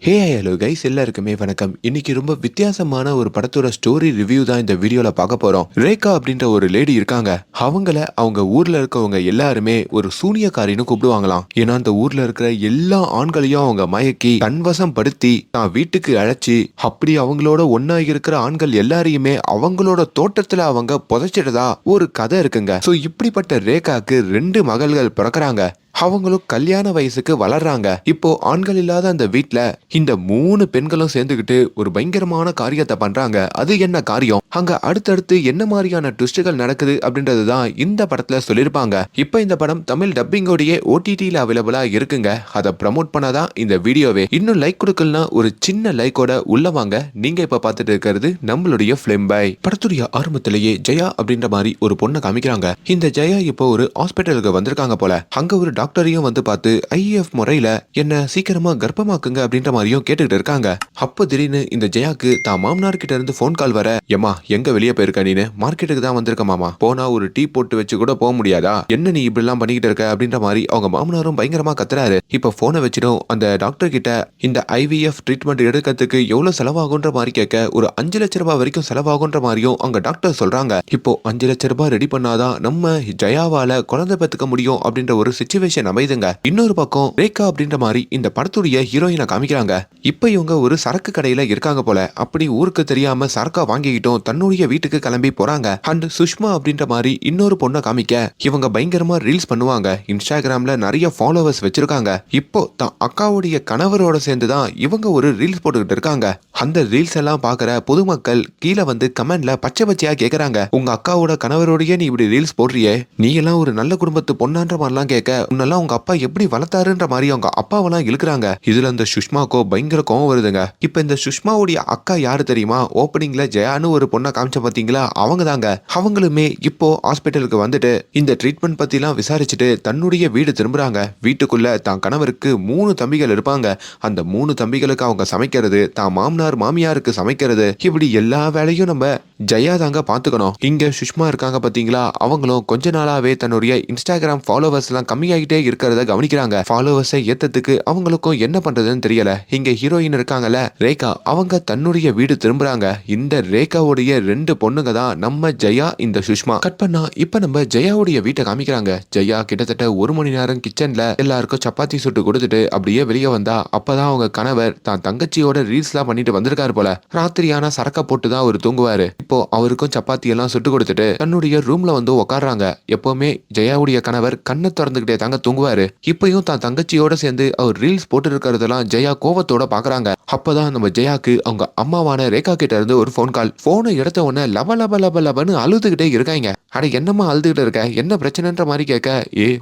Hello guys, எல்லாருக்குமே வணக்கம். இன்னைக்கு ரொம்ப வித்தியாசமான ஒரு படத்தோட ஸ்டோரி ரிவ்யூ தான் இந்த வீடியோல பார்க்க போறோம். ரேகா அப்படின்ற ஒரு லேடி இருக்காங்க. அவங்க ஊர்ல இருக்கவங்க எல்லாருமே ஒரு சூனியக்காரின்னு கூப்பிடுவாங்களாம். ஏன்னா அந்த ஊர்ல இருக்கிற எல்லா ஆண்களையும் அவங்க மயக்கி தன்வசம் படுத்தி தான் வீட்டுக்கு அழைச்சி அப்படி அவங்களோட ஒன்னா இருக்கிற ஆண்கள் எல்லாரையுமே அவங்களோட தோட்டத்துல அவங்க புதைச்சிட்டதா ஒரு கதை இருக்குங்க. சோ இப்படிப்பட்ட ரேகாக்கு 2 மகள்கள் பிறக்கறாங்க. அவங்களும் கல்யாண வயசுக்கு வளர்றாங்க. இப்போ ஆண்கள் இல்லாத அந்த வீட்ல இந்த 3 பெண்களும் சேர்ந்துகிட்டு ஒரு பயங்கரமான காரியத்தை பண்றாங்க. அது என்ன காரியம், அங்க அடுத்தடுத்து என்ன மாதிரியான ட்விஸ்டுகள் நடக்குது அப்படின்றதுதான் இந்த படத்துல சொல்லிருப்பாங்க. இப்ப இந்த படம் தமிழ் டப்பிங்கோடயே OTTல அவைலபிளா இருக்குங்க. அதை ப்ரமோட் பண்ணாதான் இந்த வீடியோவே. இன்னும் லைக் கொடுக்கலனா ஒரு சின்ன லைக்கோட உள்ள வாங்க. நீங்க இப்ப பார்த்துட்டு இருக்கிறது நம்மளுடைய ஃபிலிம் பை. படத்துடைய ஆரம்பத்திலேயே ஜெயா அப்படின்ற மாதிரி ஒரு பொண்ணை காமிக்கிறாங்க. இந்த ஜெயா இப்போ ஒரு ஹாஸ்பிட்டலுக்கு வந்திருக்காங்க போல. அங்க ஒரு டாக்டரையும் வந்து பார்த்து IVF முறையில என்ன சீக்கிரமா கர்ப்பமாக்குங்க அப்படின்ற மாதிரியும் கேட்டுக்கிட்டு இருக்காங்க. அப்போ திடீர்னு இந்த ஜெயாக்கு தான் மாமனார் கிட்ட இருந்து போன் கால் வர, ஏமா எங்க வெளியே போயிருக்க, நீனு மார்க்கெட்டுக்கு தான் வந்திருக்க மாமா, போனா ஒரு டீ போட்டு வச்சு கூட போக முடியாதா, என்ன நீ இப்படி எல்லாம் பண்ணிக்கிட்டு இருக்க அப்படின்ற மாதிரி அவங்க மாமனாரும் பயங்கரமா கத்துறாரு. இப்ப போனை வச்சிடும் அந்த டாக்டர் கிட்ட இந்த IVF ட்ரீட்மெண்ட் எடுக்கிறதுக்கு எவ்வளவு செலவாகுன்ற மாதிரி கேட்க, ஒரு 5 லட்சம் ரூபாய் வரைக்கும் செலவாகுன்ற மாதிரியும் அங்க டாக்டர் சொல்றாங்க. இப்போ 5 லட்சம் ரூபாய் ரெடி பண்ணாதான் நம்ம ஜெயாவால குழந்தை பெத்துக்க முடியும் அப்படின்ற ஒரு சிச்சுவேஷன் அமைதுங்க. இன்னொரு பக்கம் ரேகா அப்படின்ற மாதிரி இந்த படத்துடைய ஹீரோயினை காமிக்கிறாங்க. இப்ப இவங்க ஒரு சரக்கு கடையில இருக்காங்க போல. அப்படி ஊருக்கு தெரியாம சரக்கா வாங்கிக்கிட்டும் தன்னுடைய வீட்டுக்கு கிளம்பி போறாங்க. அண்ட் சுஷ்மா அப்படின்ற மாதிரி இன்னொரு பொண்ணை காமிக்க, இவங்க பயங்கரமா ரீல்ஸ் பண்ணுவாங்க. இன்ஸ்டாகிராம்ல நிறைய ஃபாலோவர்ஸ் வச்சிருக்காங்க. இப்போ தான் அக்காவுடைய கணவரோட சேர்ந்துதான் இவங்க ஒரு ரீல்ஸ் போட்டுக்கிட்டு இருக்காங்க. அந்த ரீல்ஸ் எல்லாம் பாக்குற பொதுமக்கள் கீழே வந்து கமெண்ட்ல பச்சை பச்சையா கேக்குறாங்க, உங்க அக்காவோட கணவரோடய நீ இப்படி ரீல்ஸ் போடுறியே, நீ எல்லாம் ஒரு நல்ல குடும்பத்து பொண்ணான்ற மாதிரிலாம் கேட்க, உன்னெல்லாம் உங்க அப்பா எப்படி வளர்த்தாருன்ற மாதிரி அவங்க அப்பாவெல்லாம் இழுக்கிறாங்க. இதுல அந்த சுஷ்மாக்கோ பயங்கர கோவம் வருதுங்க. இப்ப இந்த சுஷ்மாவுடைய அக்கா யாரு தெரியுமா, ஓப்பனிங்ல ஜெயான்னு ஒரு பொண்ணை காமிச்ச பாத்தீங்களா, அவங்க தாங்க. அவங்களுமே இப்போ ஹாஸ்பிட்டலுக்கு வந்துட்டு இந்த ட்ரீட்மெண்ட் பத்தி எல்லாம் விசாரிச்சுட்டு தன்னுடைய வீடு திரும்புறாங்க. வீட்டுக்குள்ள தான் கணவருக்கு 3 தம்பிகள் இருப்பாங்க. அந்த 3 தம்பிகளுக்கு அவங்க சமைக்கிறது, தான் மாமனார் மாமியாருக்கு சமைக்கிறது, இப்படி எல்லா வேலையும் நம்ம ஜெயா தாங்க பாத்துக்கணும். இங்க சுஷ்மா இருக்காங்க பாத்தீங்களா, அவங்களும் கொஞ்ச நாளாவே தன்னுடைய இன்ஸ்டாகிராம் ஃபாலோவர்ஸ் எல்லாம் கம்மியாகிட்டே இருக்கிறத கவனிக்கிறாங்க. ஃபாலோவர்ஸை ஏத்ததுக்கு அவங்களுக்கும் என்ன பண்றதுன்னு தெரியல. இங்க ஹீரோயின் இருக்காங்கல்ல ரேகா, அவங்க தன்னுடைய வீடு திரும்புறாங்க. இந்த ரேகாவுடைய 2 பொண்ணுங்க தான் நம்ம ஜெயா, இந்த சுஷ்மா. கட் பண்ணா இப்ப நம்ம ஜெயாவுடைய வீட்டை காமிக்கிறாங்க. ஜெயா கிட்டத்தட்ட 1 மணி நேரம் கிச்சன்ல எல்லாருக்கும் சப்பாத்தி சுட்டு கொடுத்துட்டு அப்படியே வெளியே வந்தா, அப்பதான் அவங்க கணவர் தான் தங்கச்சியோட ரீல்ஸ் எல்லாம் பண்ணிட்டு வந்திருக்காரு போல. ராத்திரியான சரக்க போட்டு தான் அவர் தூங்குவாரு. இப்போ அவருக்கும் சப்பாத்தி எல்லாம் சுட்டு கொடுத்துட்டு தன்னுடைய ரூம்ல வந்து உட்காடுறாங்க. எப்பவுமே ஜெயாவுடைய கணவர் கண்ணை திறந்துகிட்டே தாங்க தூங்குவாரு. இப்பயும் தான் தங்கச்சியோட சேர்ந்து அவர் ரீல்ஸ் போட்டு இருக்கிறதெல்லாம் ஜெயா கோவத்தோட பாக்குறாங்க. அப்பதான் நம்ம ஜெயாக்கு அவங்க அம்மாவான ரேகா கிட்ட இருந்து ஒரு போன் கால். போனை எடுத்த உடனே லப லப லப லபன்னு அழுதுகிட்டே இருக்காங்க. அட என்னம்மா அழுதுகிட்டு இருக்க, என்ன பிரச்சனைன்ற மாதிரி கேட்க,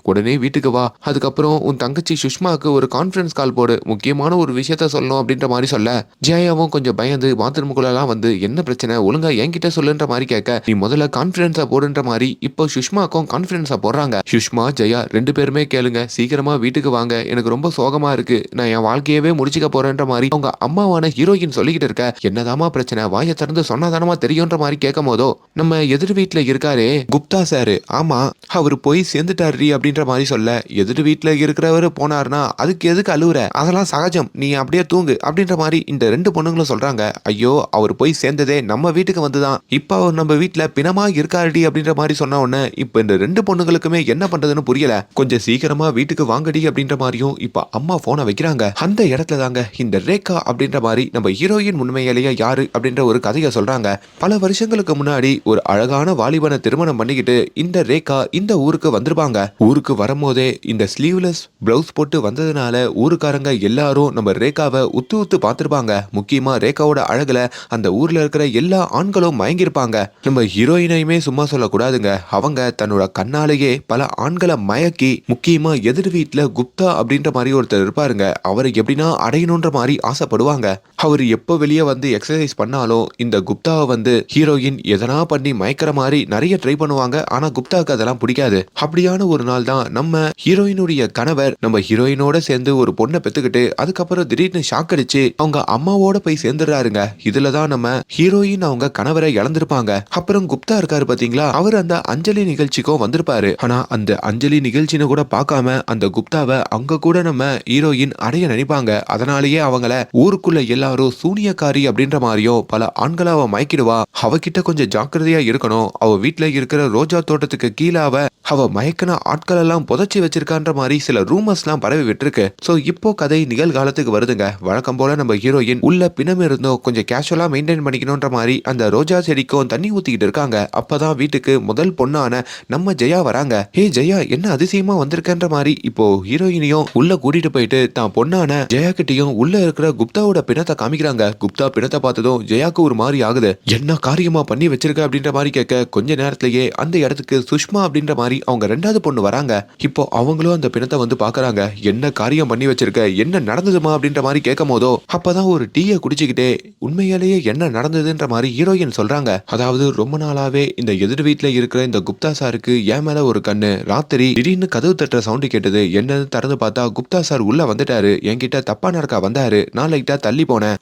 உடனே வீட்டுக்கு வா, அதுக்கப்புறம் உன் தங்கச்சி சுஷ்மாக்கு ஒரு கான்ஃபரன்ஸ் கால் போடு, முக்கியமான ஒரு விஷயத்த சொல்லணும் அப்படின்ற மாதிரி சொல்ல, ஜெயாவும் கொஞ்சம் பயந்து பாத்ரூமுக்குள்ள எல்லாம் வந்து, என்ன பிரச்சனை ஒழுங்கா என்கிட்ட சொல்லுன்ற மாதிரி கேட்க, நீ முதல்ல கான்ஃபரன்ஸா போடுன்ற மாதிரி இப்போ சுஷ்மாக்கும் கான்ஃபரன்ஸா போடுறாங்க. சுஷ்மா ஜெயா 2 பேருமே கேளுங்க, சீக்கிரமா வீட்டுக்கு வாங்க, எனக்கு ரொம்ப சோகமா இருக்கு, நான் என் வாழ்க்கையவே முடிச்சுக்க போறேன்ற மாதிரி அவங்க அம்மாவான ஹீரோயின் சொல்லிக்கிட்டு இருக்க, என்னதாமா பிரச்சனை, வாயை திறந்து சொன்னாதானமா தெரியும்ன்ற மாதிரி கேட்கும் போதோ, நம்ம எதிர் வீட்டுல இருக்காரே குப்தா சாரு, ஆமா அவரு போய் சேர்ந்துட்டாரு அப்படின்ற மாதிரி சொல்ல, எதிர் வீட்டுல இருக்கிறவரு போனாருன்னா அதுக்கு எதுக்கு அழுவுற, அதெல்லாம் சகஜம், நீ அப்படியே தூங்கு அப்படின்ற மாதிரி இந்த 2 பொண்ணுங்களும் சொல்றாங்க. ஐயோ அவர் போய் சேர்ந்ததே நம்ம வீட்டுக்கு வந்துதான், இப்ப அவர் நம்ம வீட்டுல பிணமா இருக்காருடி அப்படின்ற மாதிரி சொன்ன உடனே இப்ப இந்த 2 பொண்ணுங்களுக்குமே என்ன பண்றதுன்னு புரியல. கொஞ்சம் சீக்கிரமா வீட்டுக்கு வாங்கடி அப்படின்ற மாதிரியும் இப்ப அம்மா போனை வைக்கிறாங்க. அந்த இடத்துல தாங்க இந்த ரேகா அப்படின்ற மாதிரி நம்ம ஹீரோயின் உண்மையிலேயே யாரு அப்படின்ற ஒரு கதையை சொல்றாங்க. பல வருஷங்களுக்கு முன்னாடி ஒரு அழகான வாலிபனை திருமணம் பண்ணிக்கிட்டு இந்த ரேகா இந்த ஊருக்கு வந்திருப்பாங்க. ஊருக்கு வரும்போதே இந்த ஸ்லீவ்லெஸ் பிளவுஸ் போட்டு வந்ததுனால ஊருக்காரங்க எல்லாரும் நம்ம ரேகாவை உத்து உத்து பார்த்திருப்பாங்க. முக்கியமா ரேகாவோட அழகுல அந்த ஊர்ல இருக்கிற எல்லா ஆண்களும் மயங்கிருப்பாங்க. நம்ம ஹீரோயினையுமே சும்மா சொல்லக்கூடாதுங்க, அவங்க தன்னோட கண்ணாலேயே பல ஆண்களை மயக்கி, முக்கியமா எதிர் வீட்டுல குப்தா அப்படின்ற மாதிரி ஒருத்தர் இருப்பாருங்க, அவரை எப்படின்னா அடையணும்ன்ற மாதிரி ஆசைப்படுவாங்க. அவர் எப்போ வெளியே வந்து எக்ஸசைஸ் பண்ணாலும் இந்த குப்தாவை வந்து ஹீரோயின் எதனா பண்ணி மயக்கிற மாதிரி நிறைய ட்ரை பண்ணுவாங்க. ஆனா குப்தாவுக்கு அதெல்லாம் பிடிக்காது. அப்படியான ஒரு நாள் தான் நம்ம ஹீரோயினுடைய கணவர் நம்ம ஹீரோயினோட சேர்ந்து ஒரு பொண்ணை பெத்துக்கிட்டு அதுக்கப்புறம் திடீர்னு ஷாக் அடிச்சு அவங்க அம்மாவோட போய் சேர்ந்துடுறாருங்க. இதுலதான் நம்ம ஹீரோயின் அவங்க கணவரை இழந்திருப்பாங்க. அப்புறம் குப்தா இருக்காரு பாத்தீங்களா, அவர் அந்த அஞ்சலி நிகழ்ச்சிக்கும் வந்திருப்பாரு. ஆனா அந்த அஞ்சலி நிகழ்ச்சின்னு கூட பார்க்காம அந்த குப்தாவை அங்க கூட நம்ம ஹீரோயின் அடைய நினைப்பாங்க. அதனாலேயே அவங்கள ஊருக்குள்ள எல்லாரும் சூனியக்காரி அப்படின்ற மாதிரியும் பல ஆண்களை அவ மயக்கிடுவா. அவகிட்ட கொஞ்சம் ஜாக்கிரதையா இருக்கணும். அவ வீட்டுல இருக்கிற ரோஜா தோட்டத்துக்கு கீழே அவ மயக்கின ஆட்கள் எல்லாம் புதைச்சி வச்சிருக்கான்ற மாதிரி சில ரூமர்ஸ் எல்லாம் பரவி விட்டுருக்கு. சோ இப்போ கதை நிகழ்காலத்துக்கு வருதுங்க. வழக்கம் போல நம்ம ஹீரோயின் உள்ள பிணம் இருந்தோம் கொஞ்சம் கேஷுவலா மெயின்டைன் பண்ணிக்கணும்ன்ற மாதிரி அந்த ரோஜா செடிக்கும் தண்ணி ஊத்திக்கிட்டு இருக்காங்க. அப்பதான் வீட்டுக்கு முதல் பொண்ணான நம்ம ஜெயா வராங்க. ஹே ஜெயா, என்ன அதிசயமா வந்திருக்கன்ற மாதிரி இப்போ ஹீரோயினையும் உள்ள கூட்டிட்டு போயிட்டு தான் பொண்ணான ஜெயா கிட்டையும் உள்ள இருக்கிற குப்தாவோட பிணத்தை காமிக்கிறாங்க. குப்தா பிணத்தை பார்த்ததும் ஜெயாக்கு ஒரு மாதிரி ஆகுது. என்ன காரியமா பண்ணி வச்சிருக்க அப்படின்ற மாதிரி கேட்க கொஞ்ச நேரத்திலேயே அந்த இடத்துக்கு சுஷ்மா அப்படின்ற மாதிரி அவங்க ரெண்டாவது பொண்ணு வராங்க. இப்போ அவங்களும் அந்த பிணத்தை வந்து பாக்குறாங்க. என்ன காரியம் பண்ணி வச்சிருக்க, என்ன நடந்ததுமா அப்படின்ற மாதிரி கேட்கும் போதோ அப்பதான் ஒரு டீயை குடிச்சுக்கிட்டே உண்மையிலேயே என்ன நடந்ததுன்ற மாதிரி ஹீரோயின் சொல்றாங்க. அதாவது ரொம்ப நாளாவே இந்த எதிர் வீட்டுல இருக்கிற இந்த குப்தா சாருக்கு என் மேல ஒரு கண்ணு. ராத்திரி திடீர்னு கதவு தட்டுற சவுண்டு கேட்டது. என்னன்னு திறந்து பார்த்தா குப்தா சார் உள்ள வந்துட்டாரு. என்கிட்ட தப்பா நடக்க வந்தாரு. நான் லைட்டா தள்ளி போனேன்.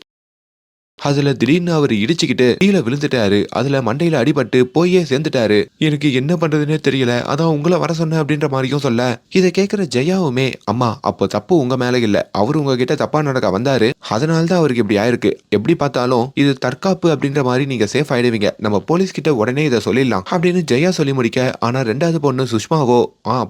அதுல திடீர்னு அவர் இடிச்சுக்கிட்டு கீழே விழுந்துட்டாரு. அதுல மண்டையில அடிபட்டு போயே சேர்ந்துட்டாரு. எனக்கு என்ன பண்றதுன்னே தெரியல. அதான் உங்களை வர சொன்ன அப்படின்ற மாதிரியும் சொல்ல இதை கேட்கிற ஜெயாவுமே, அம்மா அப்போ தப்பு உங்க மேல இல்ல, அவரு உங்ககிட்ட தப்பா நடக்க வந்தாரு, அதனாலதான் அவருக்கு இப்படி ஆயிருக்கு. எப்படி பார்த்தாலும் இது தற்காப்பு அப்படின்ற மாதிரி நீங்க சேஃப் ஆயிடுவீங்க. நம்ம போலீஸ் கிட்ட உடனே இதை சொல்லிடலாம் அப்படின்னு ஜெயா சொல்லி முடிக்க, ஆனா ரெண்டாவது பொண்ணு சுஷ்மாவோ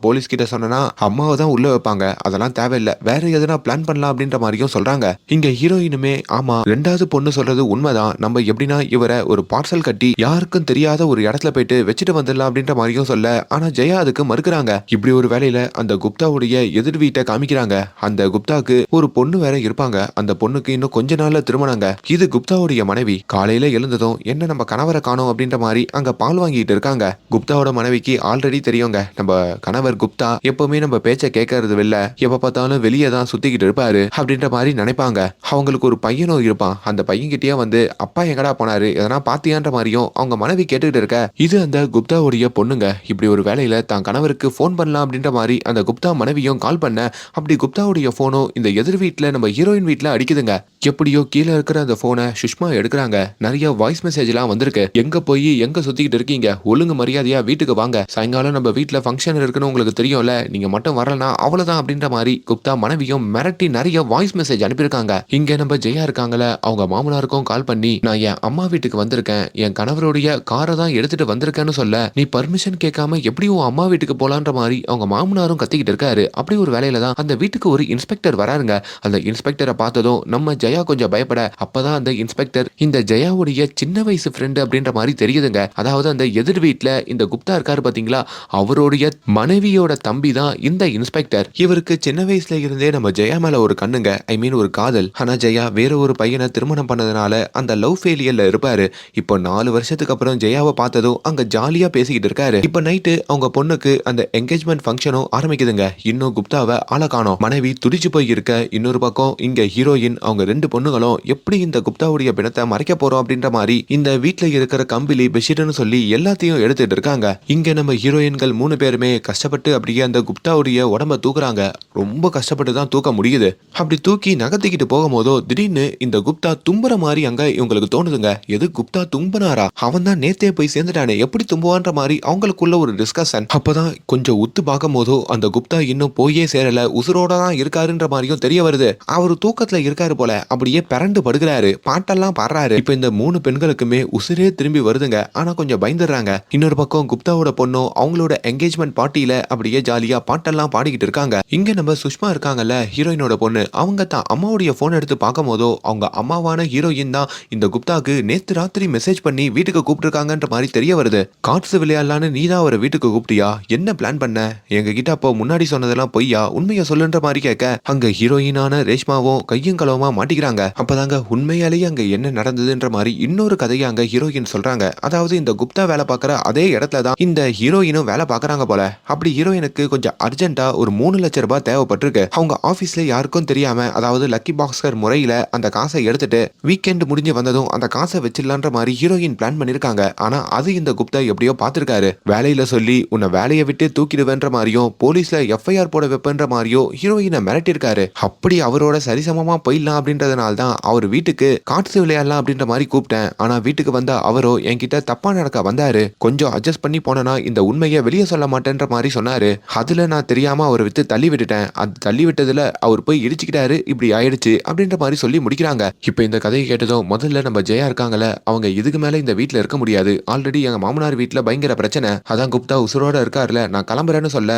போலீஸ் கிட்ட சொன்னா அம்மாவை தான் உள்ள வைப்பாங்க, அதெல்லாம் தேவையில்லை, வேற எதனா பிளான் பண்ணலாம் அப்படின்ற மாதிரியும் சொல்றாங்க. இங்க ஹீரோயினுமே ஆமா ரெண்டாவது பொண்ணு சொல்றது உண்மைதான், நம்ம எப்படின்னா இவரை ஒரு பார்சல் கட்டி யாருக்கும் தெரியாத ஒரு இடத்துல போயிட்டு வச்சுட்டு வந்துடலாம் அப்படின்ற மாதிரியும் சொல்ல, ஆனா ஜெயா அதுக்கு மறுக்கிறாங்க. இப்படி ஒரு வேலையில அந்த குப்தாவுடைய எதிர் வீட்டை காமிக்கிறாங்க. அந்த குப்தாக்கு ஒரு பொண்ணு வேற இருப்பாங்க. அந்த பொண்ணுக்கு இன்னும் கொஞ்ச நாள்ல திருமணங்க. இது குப்தாவுடைய மனைவி. காலையில எழுந்ததும் என்ன நம்ம கணவரை காணோம் அப்படின்ற மாதிரி அங்க பால் வாங்கிட்டு இருக்காங்க. குப்தாவோட மனைவிக்கு ஆல்ரெடி தெரியுங்க, நம்ம கணவர் குப்தா எப்பவுமே நம்ம பேச்ச கேட்கறது இல்ல, எப்ப பார்த்தாலும் வெளியே தான் சுத்திக்கிட்டு இருப்பாரு அப்படின்ற மாதிரி நினைப்பாங்க. அவங்களுக்கு ஒரு பையனும் இருப்பான். அந்த பையன் கிட்டே வந்து அப்பா எங்கடா போனாரு எதனா பாத்தியான்ற மாதிரியும் அவங்க மனைவி கேட்டுக்கிட்டு இருக்க, இது அந்த குப்தாவுடைய பொண்ணுங்க. இப்படி ஒரு வேலையில தான் கணவருக்கு போன் பண்ணலாம் அப்படின்ற மாதிரி அந்த குப்தா மனைவியும் கால் பண்ண, அப்படி குப்தாவுடைய போனும் இந்த எதிர் வீட்டுல நம்ம ஹீரோயின் வீட்டுல அடிக்குதுங்க. எப்படியோ கீழே இருக்கிற அந்த போனை சுஷ்மா எடுக்கிறாங்க. நிறைய வாய்ஸ் மெசேஜ் எல்லாம் வந்திருக்கு. எங்க போய் எங்க சுத்திக்கிட்டு இருக்கீங்க, ஒழுங்கு மரியாதையா வீட்டுக்கு வாங்க, சாயங்காலம் நம்ம வீட்டுல ஃபங்க்ஷன் இருக்குன்னு உங்களுக்கு தெரியும்ல, நீங்க மட்டும் வரலனா அவ்வளவுதான் அப்படின்ற மாதிரி குப்தா மனைவியும் மிரட்டி நிறைய வாய்ஸ் மெசேஜ் அனுப்பியிருக்காங்க. இங்க நம்ம ஜெயா இருக்காங்கல்ல, அவங்க மாமனாருக்கும் கால் பண்ணி நான் என் அம்மா வீட்டுக்கு வந்திருக்கேன், என் கணவருடைய காரை தான் எடுத்துட்டு வந்திருக்கேன்னு சொல்ல, நீ பர்மிஷன் கேட்காம எப்படி உன் அம்மா வீட்டுக்கு போலான்ற மாதிரி அவங்க மாமனாரும் கத்திக்கிட்டு இருக்காரு. அப்படி ஒரு வேலையில தான் அந்த வீட்டுக்கு ஒரு இன்ஸ்பெக்டர் வராருங்க. அந்த இன்ஸ்பெக்டரை பார்த்ததும் நம்ம ஜெயா கொஞ்சம் பயப்பட, அப்பதான் அந்த இன்ஸ்பெக்டர் இந்த ஜெயாவுடைய சின்ன வயசு ஃப்ரெண்டு அப்படின்ற மாதிரி தெரியுதுங்க. அதாவது அந்த எதிர் வீட்டுல இந்த குப்தா இருக்காரு பாத்தீங்களா, அவருடைய மனைவியோட தம்பி தான் இந்த இன்ஸ்பெக்டர். இவருக்கு சின்ன வயசுல இருந்தே நம்ம ஜெயா மேல ஒரு கண்ணுங்க, ஐ மீன் ஒரு காதல். ஆனா ஜெயா வேற ஒரு பையனை திருமணம் பண்ணதுனால அந்த லவ் ஃபெயிலியர்ல இருப்பாரு. இப்போ 4 வருஷத்துக்கு அப்புறம் ஜெயாவை பார்த்ததும் அங்க ஜாலியா பேசிக்கிட்டு இருக்காரு. இப்ப நைட்டு அவங்க பொண்ணுக்கு அந்த என்கேஜ்மெண்ட் ஃபங்க்ஷனும் ஆரம்பிக்குதுங்க. இன்னும் குப்தாவை ஆளை காணோம். மனைவி துடிச்சு போய் இருக்க, இன்னொரு பக்கம் இங்க ஹீரோயின் அவங்க ரெண்டு பொண்ணுங்களும் எப்படி இந்த குப்தாவுடைய பிணத்தை மறைக்க போறோம் அப்படின்ற மாதிரி இந்த வீட்டுல இருக்கிற கம்பிலி பெட்ஷீட்னு சொல்லி எல்லாத்தையும் எடுத்துட்டு இருக்காங்க. இங்க நம்ம ஹீரோயின்கள் 3 பேருமே கஷ்டப்பட்டு அப்படியே அந்த குப்தாவுடைய உடம்ப தூக்குறாங்க. ரொம்ப கஷ்டப்பட்டு தான் தூக்க முடியுது. அப்படி தூக்கி நகர்த்திக்கிட்டு போகும்போதோ திடீர்னு இந்த குப்தா தும்புற மாதிரி அங்க இவங்களுக்கு தோணுதுங்க. எது குப்தா தும்புனாரா, அவன் தான் நேத்தே போய் சேர்ந்துட்டானே, எப்படி தும்புவான்ற மாதிரி அவங்களுக்குள்ள ஒரு டிஸ்கஷன். அப்பதான் கொஞ்சம் உத்து பார்க்கும் போதோ அந்த குப்தா இன்னும் போயே சேரல, உசுரோட தான் இருக்காருன்ற மாதிரியும் தெரிய வருது. அவரு தூக்கத்துல இருக்காரு போல, அப்படியே பிறண்டு படுகிறாரு, பாட்டெல்லாம் பாடுறாரு. இப்ப இந்த 3 பெண்களுக்குமே உசுரே திரும்பி வருதுங்க. ஆனா கொஞ்சம் பயந்துடுறாங்க. இன்னொரு பக்கம் குப்தாவோட பொண்ணும் அவங்களோட என்கேஜ்மெண்ட் பார்ட்டியில அப்படியே ஜாலியா பாட்டெல்லாம் பாடிக்கிட்டு இருக்காங்க. இங்க நம்ம சுஷ்மா இருக்காங்கல்ல, ஹீரோயினோட பொண்ணு, அவங்க தான் அம்மாவுடைய போன் எடுத்து பார்க்கும் போதோ அவங்க அம்மாவான ஹீரோயின் தான் இந்த குப்தாக்கு நேத்து ராத்திரி மெசேஜ் பண்ணி வீட்டுக்கு கூப்பிட்டுருக்காங்கன்ற மாதிரி தெரிய வருது. கார்ட்ஸ் விளையாடலான்னு நீ தான் அவரை வீட்டுக்கு கூப்பிட்டியா, என்ன பிளான் பண்ண, எங்க கிட்ட அப்போ முன்னாடி சொன்னதெல்லாம் பொய்யா, உண்மையை சொல்லுன்ற மாதிரி கேட்க அங்க ஹீரோயினான ரேஷ்மாவும் கையும் களவுமா மாட்டிக்கிறாங்க. அப்பதாங்க உண்மையாலேயே அங்க என்ன நடந்ததுன்ற மாதிரி இன்னொரு கதையை அங்க ஹீரோயின் சொல்றாங்க. அதாவது இந்த குப்தா வேலை பார்க்குற அதே இடத்துல தான் இந்த ஹீரோயினும் வேலை பார்க்கறாங்க போல. அப்படி ஹீரோயினுக்கு கொஞ்சம் அர்ஜென்ட்டா ஒரு 3 லட்சம் ரூபாய் தேவைப்பட்டிருக்கு. அவங்க ஆபீஸ்ல யாருக்கும் தெரியாம, அதாவது லக்கி பாக்ஸ்கர் முறையில அந்த காசை எடுத்துட்டு வீக்கெண்ட் முடிஞ்சு வந்ததும் அந்த காசை வச்சிடலான்ற மாதிரி ஹீரோயின் பிளான் பண்ணிருக்காங்க. ஆனா அது இந்த குப்தா எப்படியோ பாத்துருக்காரு. வேலையில சொல்லி உன்னை வேலையை விட்டு தூக்கிடுவேன்ற மாதிரியும் போலீஸ்ல எஃப்ஐஆர் போட வைப்பன்ற மாதிரியோ ஹீரோயினை மிரட்டிருக்காரு. அப்படி அவரோட சரிசமமா போயிடலாம் அப்படின்ற கேள்விப்பட்டதுனால தான் அவர் வீட்டுக்கு காட்ஸ் விளையாடலாம் அப்படின்ற மாதிரி கூப்பிட்டேன். ஆனா வீட்டுக்கு வந்த அவரோ என்கிட்ட தப்பா நடக்க வந்தாரு. கொஞ்சம் அட்ஜஸ்ட் பண்ணி போனா இந்த உண்மையை வெளியே சொல்ல மாட்டேன்ற மாதிரி சொன்னாரு. அதுல நான் தெரியாம அவரை விட்டு தள்ளி விட்டுட்டேன். அது தள்ளி விட்டதுல அவர் போய் இடிச்சுக்கிட்டாரு, இப்படி ஆயிடுச்சு அப்படின்ற மாதிரி சொல்லி முடிக்கிறாங்க. இப்ப இந்த கதையை கேட்டதும் முதல்ல நம்ம ஜெயா இருக்காங்கல்ல, அவங்க இதுக்கு மேல இந்த வீட்டுல இருக்க முடியாது. ஆல்ரெடி எங்க மாமனார் வீட்டுல பயங்கர பிரச்சனை. அதான் குப்தா உசுரோட இருக்காருல, நான் கிளம்புறேன்னு சொல்ல,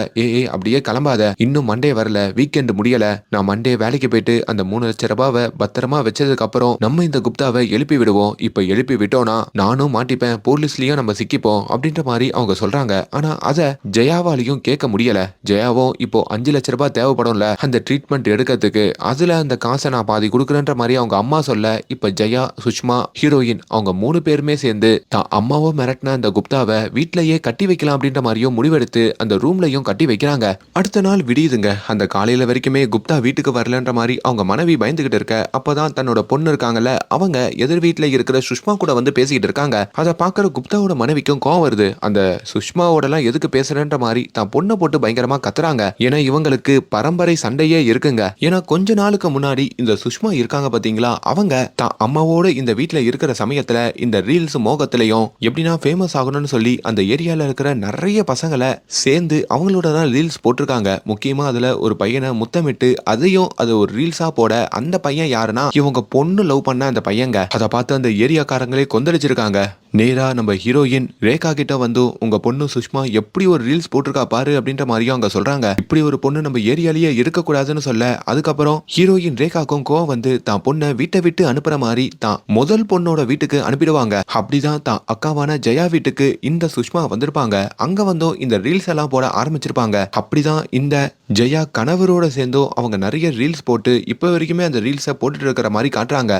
அப்படியே கிளம்பாத, இன்னும் மண்டே வரல, வீக்கெண்ட் முடியல, நான் மண்டே வேலைக்கு போயிட்டு அந்த 3 லட்சம் ரூபாவை பத்திரமா வச்சதுக்கு அப்புறம் நம்ம இந்த குப்தாவை எழுப்பி விடுவோம். இப்ப எழுப்பி விட்டோம்னா நானும் மாட்டிப்பேன், போலீஸ்லயும் நம்ம சிக்கிப்போம் அப்படின்ற மாதிரி அவங்க சொல்றாங்க. ஆனா அத ஜெயாவாலையும் கேட்க முடியல. ஜெயாவும் இப்போ 5 லட்சம் ரூபாய் தேவைப்படும்ல அந்த ட்ரீட்மெண்ட் எடுக்கிறதுக்கு, அதுல அந்த காசை நான் பாதி கொடுக்குறேன்ற மாதிரி அவங்க அம்மா சொல்ல, இப்ப ஜெயா, சுஷ்மா, ஹீரோயின் அவங்க 3 பேருமே சேர்ந்து தான் அம்மாவோ மிரட்டின அந்த குப்தாவை வீட்லயே கட்டி வைக்கலாம் அப்படின்ற மாதிரியும் முடிவெடுத்து அந்த ரூம்லயும் கட்டி வைக்கிறாங்க. அடுத்த நாள் விடியுதுங்க. அந்த காலையில வரைக்குமே குப்தா வீட்டுக்கு வரலன்ற மாதிரி அவங்க மனைவி பயந்துகிட்டு இருக்க, அப்பதான் தன்னோட பொண்ணு இருக்காங்கல்ல, அவங்க எதிர் வீட்டுல இருக்கிற சுஷ்மா கூட வந்து பேசிக்கிட்டு இருக்காங்க. அதை பாக்குற குப்தாவோட மனைவிக்கும் கோவம் வருது. அந்த சுஷ்மாவோட எல்லாம் எதுக்கு பேசுறேன்ற மாதிரி தான் பொண்ணை போட்டு பயங்கரமா கத்துறாங்க. ஏன்னா இவங்களுக்கு பரம்பரை சண்டையே இருக்குங்க. ஏன்னா கொஞ்ச நாளுக்கு முன்னாடி இந்த சுஷ்மா இருக்காங்க பாத்தீங்களா, அவங்க தான் அம்மாவோட இந்த வீட்டுல இருக்கிற சமயத்துல இந்த ரீல்ஸ் மோகத்திலையும் எப்படின்னா ஃபேமஸ் ஆகணும்னு சொல்லி அந்த ஏரியால இருக்கிற நிறைய பசங்களை சேர்ந்து அவங்களோட தான் ரீல்ஸ் போட்டிருக்காங்க. முக்கியமா அதுல ஒரு பையனை முத்தமிட்டு அதையும் அது ஒரு ரீல்ஸா போட, அந்த பையன் யாருன்னா இவங்க பொண்ணு லவ் பண்ண அந்த பையங்க. அதை பார்த்து அந்த ஏரியாக்காரங்களே கொந்தளிச்சிருக்காங்க. நேரா நம்ம ஹீரோயின் ரேகா கிட்ட வந்து, உங்க பொண்ணு சுஷ்மா எப்படி ஒரு ரீல்ஸ் போட்டிருக்கா பாரு அப்படின்ற மாதிரியும் அவங்க சொல்றாங்க. இப்படி ஒரு பொண்ணு நம்ம ஏரியாலேயே இருக்கக்கூடாதுன்னு சொல்ல, அதுக்கப்புறம் ஹீரோயின் ரேகாக்கும் கோவம் வந்து தான் பொண்ணை வீட்டை விட்டு அனுப்புற மாதிரி தான் முதல் பொண்ணோட வீட்டுக்கு அனுப்பிடுவாங்க. அப்படிதான் தான் அக்காவான ஜெயா வீட்டுக்கு இந்த சுஷ்மா வந்திருப்பாங்க. அங்க வந்தும் இந்த ரீல்ஸ் எல்லாம் போட ஆரம்பிச்சிருப்பாங்க. அப்படிதான் இந்த ஜெயா கணவரோட சேர்ந்தும் அவங்க நிறைய ரீல்ஸ் போட்டு இப்ப வரைக்குமே அந்த ரீல்ஸை போட்டுட்டு இருக்கிற மாதிரி காட்டுறாங்க.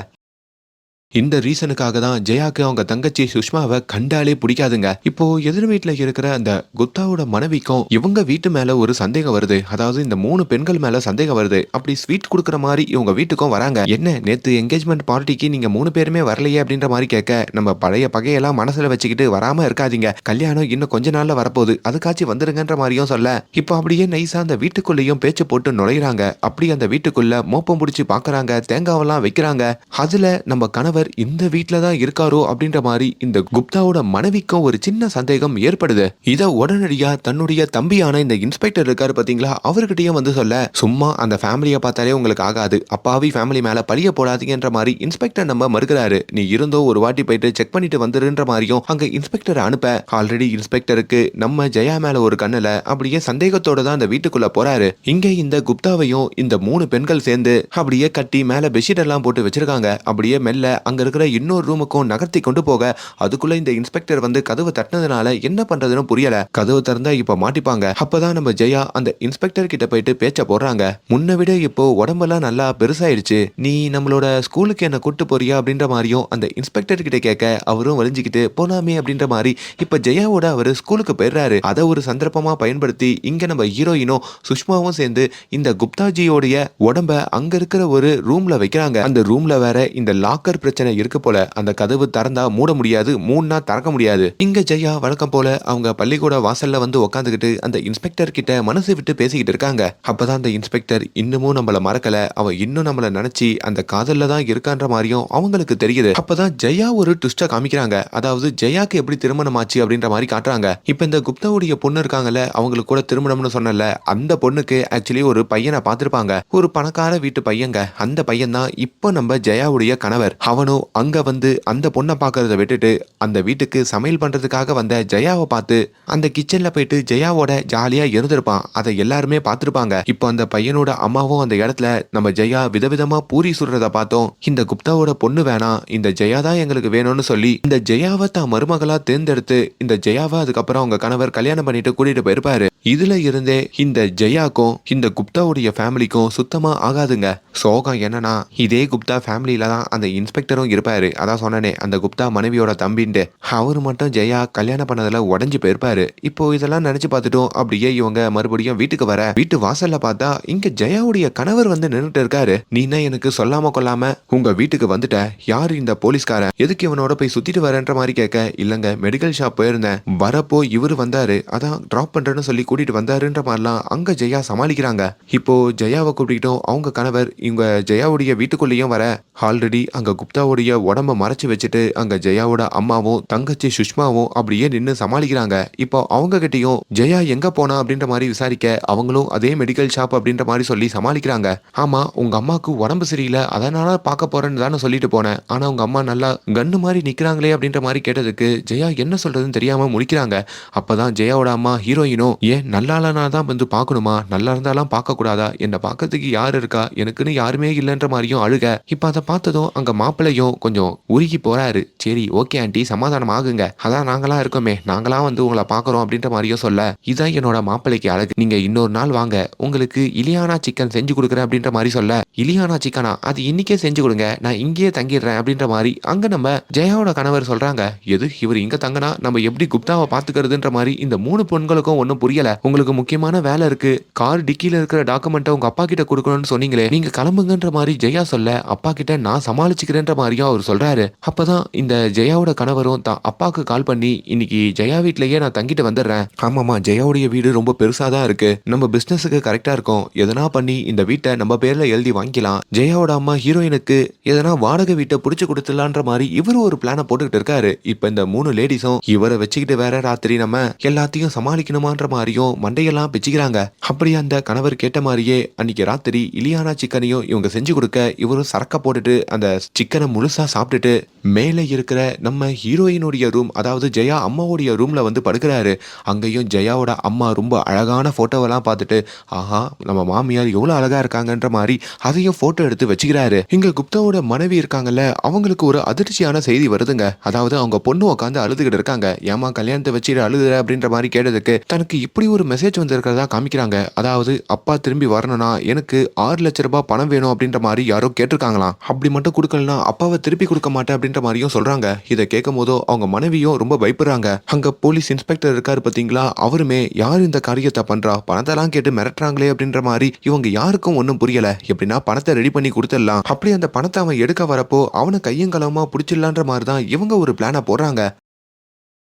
இந்த ரீசனுக்காக தான் ஜெயாக்கு அவங்க தங்கச்சி சுஷ்மாவை கண்டாலே பிடிக்காதுங்க. இப்போ எதிர் வீட்டுல இருக்கிற அந்த குப்தாவோட மனைவிக்கும் இவங்க வீட்டு மேல ஒரு சந்தேகம் வருது. அதாவது இந்த 3 பெண்கள் மேல சந்தேகம் வருது. அப்படி ஸ்வீட் கொடுக்குற மாதிரி இவங்க வீட்டுக்கும் வராங்க. என்ன நேத்து என்கேஜ்மெண்ட் பார்ட்டிக்கு நீங்க 3 பேருமே வரலையே அப்படின்ற மாதிரி கேட்க, நம்ம பழைய பகையெல்லாம் மனசுல வச்சுக்கிட்டு வராம இருக்காதீங்க, கல்யாணம் இன்னும் கொஞ்ச நாள்ல வரப்போகுது, அதுக்காச்சும் வந்துருங்கன்ற மாதிரியும் சொல்ல, இப்போ அப்படியே நைஸா அந்த வீட்டுக்குள்ளேயும் பேச்சு போட்டு நுழையிறாங்க. அப்படி அந்த வீட்டுக்குள்ள மோப்பம் பிடிச்சி பாக்குறாங்க, தேங்காவெல்லாம் வைக்கிறாங்க. அதுல நம்ம கணவர் இந்த வீட்ல தான் இருக்காரோ அப்படின்ற மாதிரி இந்த குப்தாவோட மனைவிக்கும் ஒரு சின்ன சந்தேகம் ஏற்படுது. இத உடனடியா தன்னுடைய தம்பியான இந்த இன்ஸ்பெக்டர் இருக்காரு பாத்தீங்களா, அவர்கிட்டயும் வந்து சொல்ல, சும்மா அந்த ஃபேமிலியை பார்த்தாலே உங்களுக்கு ஆகாது, அப்பாவி ஃபேமிலி மேல பழிய போடாதீங்கன்ற மாதிரி இன்ஸ்பெக்டர் நம்ம மறுக்கிறாரு. நீ இருந்தோ ஒரு வாட்டி போயிட்டு செக் பண்ணிட்டு வந்துருன்ற மாதிரியும் அங்க இன்ஸ்பெக்டர் அனுப்ப, ஆல்ரெடி இன்ஸ்பெக்டருக்கு நம்ம ஜெயா மேல ஒரு கண்ணுல அப்படியே சந்தேகத்தோட தான் அந்த வீட்டுக்குள்ள போறாரு. இங்க இந்த குப்தாவையும் இந்த 3 பெண்கள் சேர்ந்து அப்படியே கட்டி மேல பெட்ஷீட் எல்லாம் போட்டு வச்சிருக்காங்க. அப்படியே மெல்ல அங்க இருக்கிற இன்னொரு ரூமுக்கும் நகர்த்தி கொண்டு போக, அதுக்குள்ள இந்த இன்ஸ்பெக்டர் வந்து கதவை தட்டினதுனால என்ன பண்றதுன்னு புரியல. கதவு திறந்தா இப்ப மாட்டிப்பாங்க. அப்பதான் நம்ம ஜெயா அந்த இன்ஸ்பெக்டர் கிட்ட போயிட்டு பேச்ச போடுறாங்க. முன்ன விட இப்போ உடம்பெல்லாம் நல்லா பெருசாயிடுச்சு, நீ நம்மளோட ஸ்கூலுக்கு என்ன கூட்டு போறியா அப்படின்ற மாதிரியும் அந்த இன்ஸ்பெக்டர் கிட்ட கேட்க, அவரும் வலிஞ்சுக்கிட்டு போலாமே அப்படின்ற மாதிரி இப்ப ஜெயாவோட அவரு ஸ்கூலுக்கு போயிடுறாரு. அதை ஒரு சந்தர்ப்பமா பயன்படுத்தி இங்க நம்ம ஹீரோயினும் சுஷ்மாவும் சேர்ந்து இந்த குப்தாஜியோடைய உடம்ப அங்க இருக்கிற ஒரு ரூம்ல வைக்கிறாங்க. அந்த ரூம்ல வேற இந்த லாக்கர் பிரச்சனை இருக்கு போல. அந்த கதவு திறந்தா மூட முடியாது, மூணா திறக்க முடியாது. இங்க ஜெயா வழக்கம் போல அவங்க பள்ளிக்கூட வாசல்ல வந்து உட்காந்துக்கிட்டு அந்த இன்ஸ்பெக்டர் கிட்ட மனசு விட்டு பேசிக்கிட்டு இருக்காங்க. அப்பதான் அந்த இன்ஸ்பெக்டர் இன்னமும் நம்மள மறக்கல, அவன் இன்னும் நம்மள நினைச்சு அந்த காதல்ல தான் இருக்கான்ற மாதிரியும் அவங்களுக்கு தெரியுது. அப்பதான் ஜெயா ஒரு ட்விஸ்ட காமிக்கிறாங்க. அதாவது ஜெயாக்கு எப்படி திருமணம் ஆச்சு அப்படின்ற மாதிரி காட்டுறாங்க. இப்ப இந்த குப்தாவுடைய பொண்ணு இருக்காங்கல்ல, அவங்களுக்கு கூட திருமணம்னு சொன்னல, அந்த பொண்ணுக்கு ஆக்சுவலி ஒரு பையனை பார்த்திருப்பாங்க, ஒரு பணக்கார வீட்டு பையங்க. அந்த பையன் தான் இப்போ நம்ம ஜெயாவுடைய கணவர். அவனும் அங்க வந்து அந்த பொண்ணை பார்க்கறத விட்டுட்டு அந்த வீட்டுக்கு சமையல் பண்றதுக்காக வந்த ஜெயாவை பார்த்து அந்த கிச்சன்ல போயிட்டு ஜெயாவோட ஜாலியா இருந்திருப்பான். அதை எல்லாருமே பார்த்திருப்பாங்க. இப்போ அந்த பையனோட அம்மாவும் அந்த இடத்துல நம்ம ஜெயா விதவிதமா பூரி சுடுறத பார்த்தோம். இந்த குப்தாவோட பொண்ணு வேணாம், இந்த ஜெயா தான் எங்களுக்கு வேணும்னு சொல்லி இந்த ஜெயாவை தான் மருமகளா தேர்ந்தெடுத்து இந்த ஜெயாவை அதுக்கப்புறம் அவங்க கணவர் கல்யாணம் பண்ணிட்டு கூட்டிட்டு போயிருப்பாரு. இதுல இருந்தே இந்த ஜெயாக்கும் இந்த குப்தாவுடைய ஃபேமிலிக்கும் சுத்தமா ஆகாதுங்க. சோகம் என்னன்னா, இதே குப்தா ஃபேமிலியில தான் அந்த இன்ஸ்பெக்டரும் இருப்பாரு. அதான் சொன்னனே, அந்த குப்தா மனைவியோட தம்பின்ட்டு. அவரு மட்டும் ஜெயா கல்யாணம் பண்ணதுல உடஞ்சு போயிருப்பாரு. இப்போ இதெல்லாம் நினைச்சு பார்த்துட்டோம். அப்படியே இவங்க மறுபடியும் வீட்டுக்கு வர, வீட்டு வாசல்ல பார்த்தா இங்க ஜெயாவுடைய கணவர் வந்து நின்றுட்டு இருக்காரு. நீனா எனக்கு சொல்லாம கொள்ளாம உங்க வீட்டுக்கு வந்துட்ட, யாரு இந்த போலீஸ்காரன், எதுக்கு இவனோட போய் சுத்திட்டு வரேன்ற மாதிரி கேட்க, இல்லங்க மெடிக்கல் ஷாப் போயிருந்தேன், வரப்போ இவரு வந்தாரு, அதான் டிராப் பண்றேன்னு சொல்லி கூட்டிட்டு வந்தாருன்ற மாதிரிலாம் அங்க ஜெயா சமாளிக்கிறாங்க. இப்போ ஜெயாவை கூப்பிட்டுக்கிட்டும் அவங்க கணவர் இவங்க ஜெயாவுடைய வீட்டுக்குள்ளேயும் வர ஆல்ரெடி அங்க குப்தாவுடைய உடம்ப மறைச்சு வச்சுட்டு அங்க ஜெயாவோட அம்மாவும் தங்கச்சி சுஷ்மாவும் அப்படியே நின்னு சமாளிக்கிறாங்க. இப்போ அவங்க கிட்டயும் ஜெயா எங்க போனா அப்படின்ற மாதிரி விசாரிக்க அவங்களும் அதே மெடிக்கல் ஷாப் அப்படின்ற மாதிரி சொல்லி சமாளிக்கிறாங்க. ஆமா, உங்க அம்மாவுக்கு உடம்பு சரியில்லை, அதனால பார்க்க போறேன்னு தானே சொல்லிட்டு போனேன். ஆனா உங்க அம்மா நல்லா கன்னு மாதிரி நிக்கிறாங்களே அப்படின்ற மாதிரி கேட்டதுக்கு ஜெயா என்ன சொல்றதுன்னு தெரியாம முடிக்கிறாங்க. அப்பதான் ஜெயாவோட அம்மா ஹீரோயினும், ஏன் நல்லாலனா தான் வந்து பார்க்கணுமா, நல்லா இருந்தாலும் பார்க்க கூடாதா, என்னை பார்க்கறதுக்கு யாரு இருக்கா, எனக்குன்னு யாருமே இல்லைன்ற மாதிரியும் அழுக. இப்ப அதை பார்த்ததும் அங்க மாப்பிள்ளையும் கொஞ்சம் உருகி போறாரு. சரி ஓகே ஆண்டி, சமாதானம் ஆகுங்க, அதான் நாங்களாம் இருக்கோமே, நாங்களாம் வந்து உங்களை பார்க்கறோம் அப்படின்ற மாதிரியும் சொல்ல, இதான் என்னோட மாப்பிள்ளைக்கு அழகு, நீங்க இன்னொரு நாள் வாங்க, உங்களுக்கு இலியானா சிக்கன் செஞ்சு கொடுக்குறேன் அப்படின்ற மாதிரி சொல்ல, இலியானா சிக்கனா, அது இன்னைக்கே செஞ்சு கொடுங்க, நான் இங்கேயே தங்கிடுறேன் அப்படின்ற மாதிரி அங்க நம்ம ஜெயாவோட கணவர் சொல்றாங்க. எது இவர் இங்க தங்கினா நம்ம எப்படி குப்தாவை பாத்துக்கிறதுன்ற மாதிரி இந்த 3 பெண்களுக்கும் ஒன்னும் புரியல. உங்களுக்கு முக்கியமான வேலை இருக்கு, கார் டிக்கில இருக்கிற டாக்குமெண்ட்டை உங்க அப்பா கிட்ட கொடுக்கணும்னு சொன்னீங்களே, நீங்க கிளம்புங்கன்ற மாதிரி ஜெயா சொல்ல, அப்பா கிட்ட நான் சமாளிச்சுக்கிறேன்ற மாதிரியும் அவர் சொல்றாரு. அப்பதான் இந்த ஜெயாவோட கணவரும் தான் அப்பாவுக்கு கால் பண்ணி, இன்னைக்கு ஜெயா வீட்லயே நான் தங்கிட்டு வந்துடுறேன். ஆமாமா, ஜெயாவுடைய வீடு ரொம்ப பெருசா தான் இருக்கு, நம்ம பிசினஸுக்கு கரெக்டா இருக்கும், எதனா பண்ணி இந்த வீட்டை நம்ம பேர்ல எழுதி வாங்கிக்கலாம். ஜெயாவோட அம்மா ஹீரோயினுக்கு எதனா வாடகை வீட்டை புடிச்சு கொடுத்துடலான்ற மாதிரி இவரு ஒரு பிளான போட்டுக்கிட்டு இருக்காரு. இப்ப இந்த 3 லேடிஸும் இவரை வச்சுக்கிட்டு வேற ராத்திரி நம்ம எல்லாத்தையும் சமாளிக்கணுமான்ற மாதிரியும் மண்டையெல்லாம் பிச்சுக்கிறாங்க. அப்படி அந்த கணவர் கேட்ட மாதிரியே அன்னைக்கு ராத்திரி இலியானா சிக்கனையும் இவங்க செஞ்சு கொடுக்க இவரும் சரக்க போட்டுட்டு அந்த சிக்கனை முழுசா சாப்பிட்டுட்டு மேலே இருக்கிற நம்ம ஹீரோயினுடைய ரூம், அதாவது ஜெயா அம்மாவுடைய ரூம்ல வந்து படுக்கிறாரு. அங்கேயும் ஜெயாவோட அம்மா ரொம்ப அழகான போட்டோவெல்லாம் பார்த்துட்டு, ஆஹா நம்ம மாமியார் எவ்வளவு அழகா இருக்காங்கன்ற மாதிரி அதையும் போட்டோ எடுத்து வச்சுக்கிறாரு. இங்க குப்தாவோட மனைவி இருக்காங்கல்ல, அவங்களுக்கு ஒரு அதிர்ச்சியான செய்தி வருதுங்க. அதாவது அவங்க பொண்ணு உட்காந்து அழுதுகிட்டு இருக்காங்க. ஏமா கல்யாணத்தை வச்சுட்டு அழுதுற அப்படின்ற மாதிரி கேட்டதுக்கு தனக்கு இப்படி ஒரு மெசேஜ் வந்திருக்கிறதா காமிக்கிறாங்க. அதாவது அப்பா திரும்பி வரணும்னா எனக்கு 6 லட்சம் ரூபாய் பணம் வேணும் அப்படின்ற மாதிரி யாரோ கேட்டிருக்காங்களாம். அப்படி மட்டும் கொடுக்கலனா அப்பாவை திருப்பி கொடுக்க மாட்டேன் அப்படின்ற மாதிரியும் சொல்றாங்க. இதை கேட்கும் போதோ அவங்க மனைவியும் ரொம்ப பயப்படுறாங்க. அங்க போலீஸ் இன்ஸ்பெக்டர் இருக்காரு பாத்தீங்களா, அவருமே யார் இந்த காரியத்தை பண்றா, பணத்தெல்லாம் கேட்டு மிரட்டுறாங்களே அப்படின்ற மாதிரி இவங்க யாருக்கும் ஒன்னும் புரியல. எப்படின்னா பணத்தை ரெடி பண்ணி கொடுத்துடலாம், அப்படி அந்த பணத்தை அவன் எடுக்க வரப்போ அவனை கையும் களவுமா பிடிச்சிடலான்ற மாதிரி தான் இவங்க ஒரு பிளானை போடுறாங்க.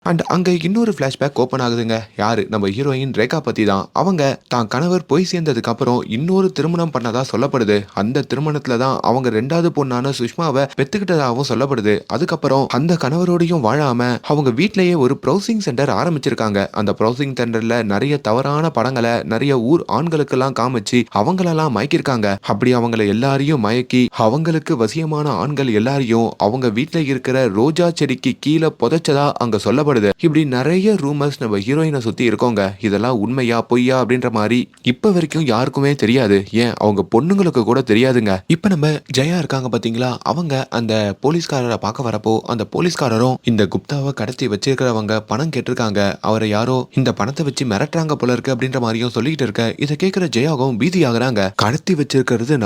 அண்ட் அங்க இன்னொரு பிளாஷ்பேக் ஓப்பன் ஆகுதுங்க. யாரு, நம்ம ஹீரோயின் ரேகா பத்தி தான். அவங்க தான் கணவர் போய் சேர்ந்ததுக்கு அப்புறம் இன்னொரு திருமணம் பண்ணதா சொல்லப்படுது. அந்த திருமணத்துல தான் அவங்க 2வது பொண்ணான சுஷ்மாவை பெத்துக்கிட்டதாகவும் சொல்லப்படுது. அதுக்கப்புறம் அந்த கணவரோடையும் வாழாம அவங்க வீட்லயே ஒரு ப்ரௌசிங் சென்டர் ஆரம்பிச்சிருக்காங்க. அந்த ப்ரௌசிங் சென்டர்ல நிறைய தவறான படங்களை நிறைய ஊர் ஆண்களுக்கெல்லாம் காமிச்சு அவங்களெல்லாம் மயக்கிருக்காங்க. அப்படி அவங்கள எல்லாரையும் மயக்கி அவங்களுக்கு வசியமான ஆண்கள் எல்லாரையும் அவங்க வீட்டுல இருக்கிற ரோஜா செடிக்கு கீழே புதைச்சதா அங்க சொல்லப்படுது. இப்படி நிறைய ரூமர்ஸ் நம்ம ஹீரோயினை சுத்தி இருக்கோங்க. இதெல்லாம் உண்மையா பொய்யா அப்படின்ற மாதிரி இப்ப வரைக்கும் யாருக்குமே தெரியாது. ஏன் அவங்க பொண்ணுங்களுக்கு கூட தெரியாதுங்க. இப்ப நம்ம ஜெயா இருக்காங்க பாத்தீங்களா, அவங்க அந்த போலீஸ்காரரை பார்க்க வரப்போ அந்த போலீஸ்காரரும் இந்த குப்தாவை கடத்தி வச்சிருக்கிறவங்க பணம் கேட்டிருக்காங்க, அவரை யாரோ இந்த பணத்தை வச்சு மிரட்டுறாங்க போல இருக்கு அப்படின்ற மாதிரியும் சொல்லிட்டு இருக்க, இதை கேட்கிற ஜெயாவும் பீதி ஆகுறாங்க. கடத்தி வச்சிருக்கிறது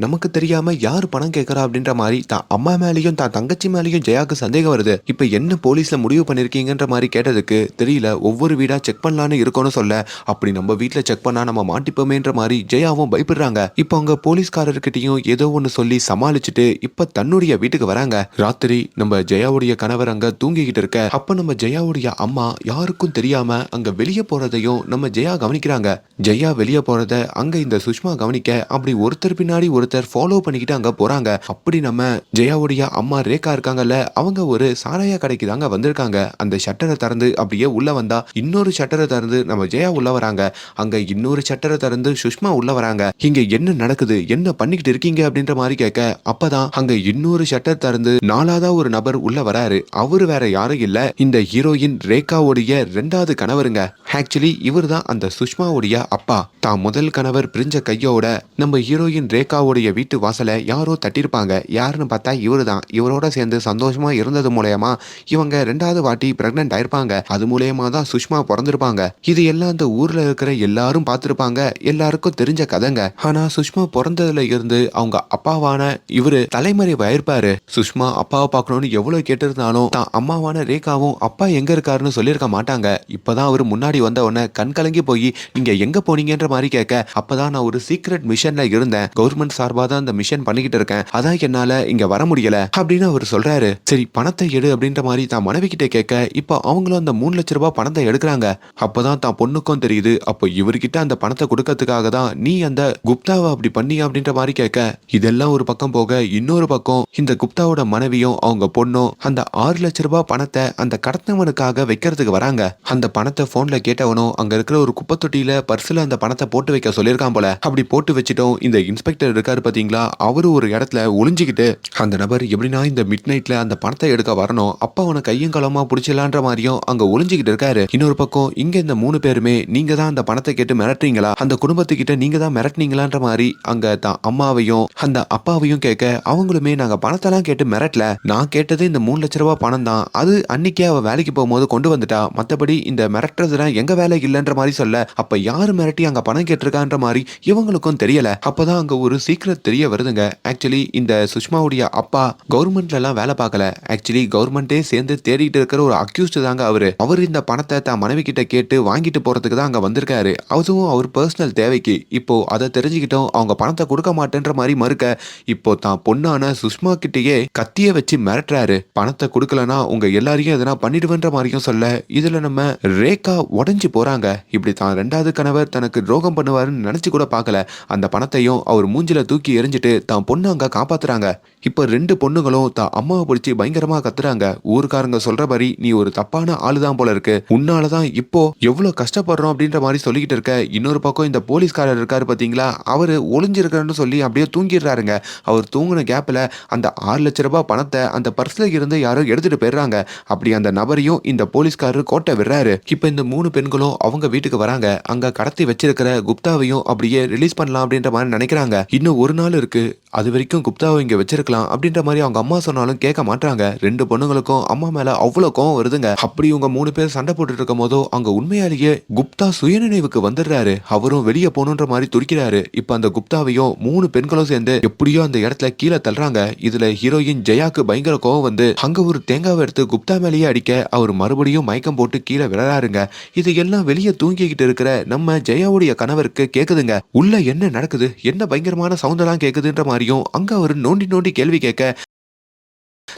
நமக்கு தெரியாம யாரு பணம் கேட்கறா அப்படின்ற மாதிரி தான் அம்மா மேலேயும் தான் தங்கச்சி மேலேயும் ஜெயாக்கு சந்தேகம் வருது. இப்ப என்ன போலீஸ்ல முடிவு பண்ணிருக்கீங்க மாதிரி கேட்டதுக்கு தெரியல, ஒவ்வொரு வீடா செக் பண்ணலான்னு இருக்கோன்னு சொல்ல, அப்படி நம்ம வீட்டுல செக் பண்ணா நம்ம மாட்டிப்போமேன்ற மாதிரி ஜெயாவும் பயப்படுறாங்க. இப்ப அவங்க போலீஸ்காரர்கிட்டையும் ஏதோ ஒண்ணு சொல்லி சமாளிச்சுட்டு இப்ப தன்னுடைய வீட்டுக்கு வராங்க. ராத்திரி நம்ம ஜெயாவுடைய கணவர் அங்க தூங்கிக்கிட்டு இருக்க, அப்ப நம்ம ஜெயாவுடைய அம்மா யாருக்கும் தெரியாம அங்க வெளியே போறதையும் நம்ம ஜெயா கவனிக்கிறாங்க. ஜெயா வெளியே போறத அங்க இந்த சுஷ்மா கவனிக்க, அப்படி ஒருத்தர் பின்னாடி ஒருத்தர் ஃபாலோ பண்ணிக்கிட்டு அங்க போறாங்க. அப்படி நம்ம ஜெயாவுடைய அம்மா ரேகா இருக்காங்கல்ல, அவங்க ஒரு சாராய கடைக்கு தாங்க வந்திருக்காங்க. அந்த ஷட்டரை திறந்து அப்படியே உள்ள வந்தா இன்னொரு ஷட்டரை திறந்து நம்ம ஜெயா உள்ள வராங்க. அங்க இன்னொரு ஷட்டரை திறந்து சுஷ்மா உள்ள வராங்க. இங்க என்ன நடக்குது, என்ன பண்ணிக்கிட்டு இருக்கீங்க அப்படின்ற மாதிரி கேட்க, அப்பதான் அங்க இன்னொரு ஷட்டர் திறந்து 4ஆவதா ஒரு நபர் உள்ள வராரு. அவரு வேற யாரும் இல்ல, இந்த ஹீரோயின் ரேகாவுடைய 2வது கணவருங்க. ஆக்சுவலி இவர் தான் அந்த சுஷ்மாவுடைய அப்பா. தான் முதல் கணவர் பிரிஞ்ச கையோட நம்ம ஹீரோயின் ரேகாவுடைய வீட்டு வாசலை யாரோ தட்டிருப்பாங்க. யாருன்னு பார்த்தா இவரு தான். இவரோட சேர்ந்து சந்தோஷமா இருந்தது மூலயமா இவங்க 2வது வாட்டி பிரெக்னன்ட் ஆயிருப்பாங்க. அது மூலயமா தான் சுஷ்மா பிறந்திருப்பாங்க. இது எல்லாம் அந்த ஊர்ல இருக்கிற எல்லாரும் பார்த்திருப்பாங்க, எல்லாருக்கும் தெரிஞ்ச கதைங்க. ஆனா சுஷ்மா பிறந்ததுல இருந்து அவங்க அப்பாவான இவரு தலைமறைவாயிருப்பாரு. சுஷ்மா அப்பாவை பார்க்கணும்னு எவ்வளவு கேட்டிருந்தாலும் தான் அம்மாவான ரேகாவும் அப்பா எங்க இருக்காருன்னு சொல்லியிருக்க மாட்டாங்க. இப்பதான் அவரு முன்னாடி வந்த உடனே கண் கலங்கி போய் நீங்க எங்க போனீங்கன்ற மாதிரி கேட்க, அப்பதான் நான் ஒரு சீக்ரெட் மிஷன்ல இருந்தேன், கவர்மெண்ட் சார்பா தான் அந்த மிஷன் பண்ணிக்கிட்டு இருக்கேன், அதான் என்னால இங்க வர முடியல அப்படின்னு அவர் சொல்றாரு. சரி பணத்தை எடு அப்படின்ற மாதிரி தான் மனைவி கிட்ட கேட்க, இப்போ அவங்களும் அந்த 3 லட்ச ரூபாய் பணத்தை எடுக்கிறாங்க. அப்பதான் தான் பொண்ணுக்கும் தெரியுது. அப்போ இவர்கிட்ட அந்த பணத்தை கொடுக்கறதுக்காக தான் நீ அந்த குப்தாவை அப்படி பண்ணியா அப்படின்ற மாதிரி கேட்க, இதெல்லாம் ஒரு பக்கம் போக இன்னொரு பக்கம் இந்த குப்தாவோட மனைவியும் அவங்க பொண்ணும் அந்த 6 லட்ச ரூபாய் பணத்தை அந்த கடத்தவனுக்காக வைக்கிறதுக்கு வராங்க. அந்த பணத்தை போன்ல கேட்டவனும் அங்க இருக்கிற ஒரு குப்பை தொட்டியில பர்ஸ்ல அந்த பணத்தை போட்டு வைக்க சொல்லியிருக்கான் போல. அப்படி போட்டு வச்சுட்டோம். இந்த இன்ஸ்பெக்டர் இருக்காரு பாத்தீங்களா, அவரு ஒரு இடத்துல ஒளிஞ்சுக்கிட்டு அந்த நபர் எப்படின்னா இந்த மிட் நைட்ல அந்த பணத்தை எடுக்க வரணும், அப்ப அவனை கையும் களமா புடிச்சலான்ற மாதிரியும் அங்க ஒளிஞ்சுக்கிட்டு இருக்காரு. இன்னொரு பக்கம் இங்க இந்த 3 பேருமே நீங்க தான் அந்த பணத்தை கேட்டு மிரட்டுறீங்களா, அந்த குடும்பத்துக்கிட்ட நீங்க தான் மிரட்டினீங்களான்ற மாதிரி அங்க தான் அம்மாவையும் அந்த அப்பாவையும் கேட்க, அவங்களுமே நாங்க பணத்தெல்லாம் கேட்டு மிரட்டல, நான் கேட்டது இந்த 3 லட்ச ரூபாய் பணம் தான், அது அன்னைக்கே அவ வேலைக்கு போகும்போது கொண்டு வந்துட்டா, மத்தபடி இந்த மிரட்டுறதுலாம் எங்க வேலை இல்லைன்ற மாதிரி சொல்ல, அப்ப யாரு மிரட்டி அங்க பணம் கேட்டிருக்கான்ற மாதிரி இவங்களுக்கும் தெரியல. அப்பதான் அங்க ஒரு சீக்ரெட் தெரிய வருதுங்க. ஆக்சுவலி இந்த சுஷ்மாவுடைய அப்பா கவர்மெண்ட்ல எல்லாம் வேலை பார்க்கல, ஆக்சுவலி கவர்மெண்டே சேர்ந்து தேடிட்டு இருக்கிற ஒரு அக்யூஸ்ட் தாங்க அவர் இந்த பணத்தை தான் மனைவி கிட்ட கேட்டு வாங்கிட்டு போறதுக்கு தான் அங்க வந்திருக்காரு, அதுவும் அவர் பர்சனல் தேவைக்கு. இப்போ அதை தெரிஞ்சுக்கிட்டோம், அவங்க பணத்தை கொடுக்க மாட்டேன்ற மாதிரி மறுக்க, இப்போ தான் பொண்ணான சுஷ்மா கிட்டேயே கத்திய வச்சு மிரட்டுறாரு, பணத்தை கொடுக்கலனா உங்க எல்லாரையும் எதனா பண்ணிடுவேன்ற மாதிரியும் சொல்ல, இதுல நம்ம ரேகா உடைஞ்சு போறாங்க. இப்படி தான் 2வது கணவர் தனக்கு துரோகம் பண்ணுவாருன்னு நினைச்சு கூட பார்க்கல. அந்த பணத்தையும் அவர் மூஞ்சில தூக்கி எறிஞ்சிட்டு தான் பொண்ணு அங்க காப்பாத்துறாங்க. இப்ப 2 பொண்ணுங்களும் தான் அம்மாவை பிடிச்சி பயங்கரமா கத்துறாங்க. ஊருக்காரங்க சொல்ற மாதிரி நீ ஒரு தப்பான ஆளுதான் போல இருக்கு, உன்னாலதான் இப்போ எவ்வளவு கஷ்டப்படுறோம் அப்படின்ற மாதிரி சொல்லிக்கிட்டு இருக்க. இன்னொரு பக்கம் இந்த போலீஸ்காரர் இருக்காரு பாத்தீங்களா, அவரு ஒளிஞ்சிருக்காருன்னு சொல்லி அப்படியே தூங்கிடுறாருங்க. அவர் தூங்கின கேப்ல அந்த 6 லட்ச ரூபாய் பணத்தை அந்த பர்ஸ்ல இருந்து யாரோ எடுத்துட்டு போயிடுறாங்க. அப்படி அந்த நபரையும் இந்த போலீஸ்காரர் கோட்டை விடுறாரு. இப்ப இந்த 3 பெண்களும் அவங்க வீட்டுக்கு வராங்க. அங்க கடத்தி வச்சிருக்கிற குப்தாவையும் அப்படியே ரிலீஸ் பண்ணலாம் அப்படின்ற மாதிரி நினைக்கிறாங்க. இன்னும் ஒரு நாள் இருக்கு, அது வரைக்கும் குப்தாவை இங்க வச்சிருக்கலாம் அப்படின்ற மாதிரி அவங்க அம்மா சொன்னாலும் கேட்க மாட்டாங்க. 2 பொண்ணுங்களுக்கும் அம்மா மேல அவ்வளவு கோவம் வருதுங்க. அப்படி இவங்க 3 பேர் சண்டை போட்டுட்டு இருக்கும் போதோ அங்க உண்மையாலேயே குப்தா சுயநினைவுக்கு வந்துடுறாரு. அவரும் வெளியே போகணுன்ற மாதிரி துடிக்கிறாரு. இப்ப அந்த குப்தாவையும் 3 பெண்களும் சேர்ந்து எப்படியோ அந்த இடத்துல கீழே தள்ளுறாங்க. இதுல ஹீரோயின் ஜெயாக்கு பயங்கர கோவம் வந்து அங்க ஒரு தேங்காவை எடுத்து குப்தா மேலேயே அடிக்க, அவர் மறுபடியும் மயக்கம் போட்டு கீழே விழறாருங்க. இது எல்லாம் வெளியே தூங்கிக்கிட்டு இருக்கிற நம்ம ஜெயாவுடைய கணவருக்கு கேக்குதுங்க. உள்ள என்ன நடக்குது, என்ன பயங்கரமான சவுண்ட் எல்லாம் கேக்குதுன்ற மாதிரியும் அங்க அவர் நோண்டி நோண்டி கேள்வி கேட்க,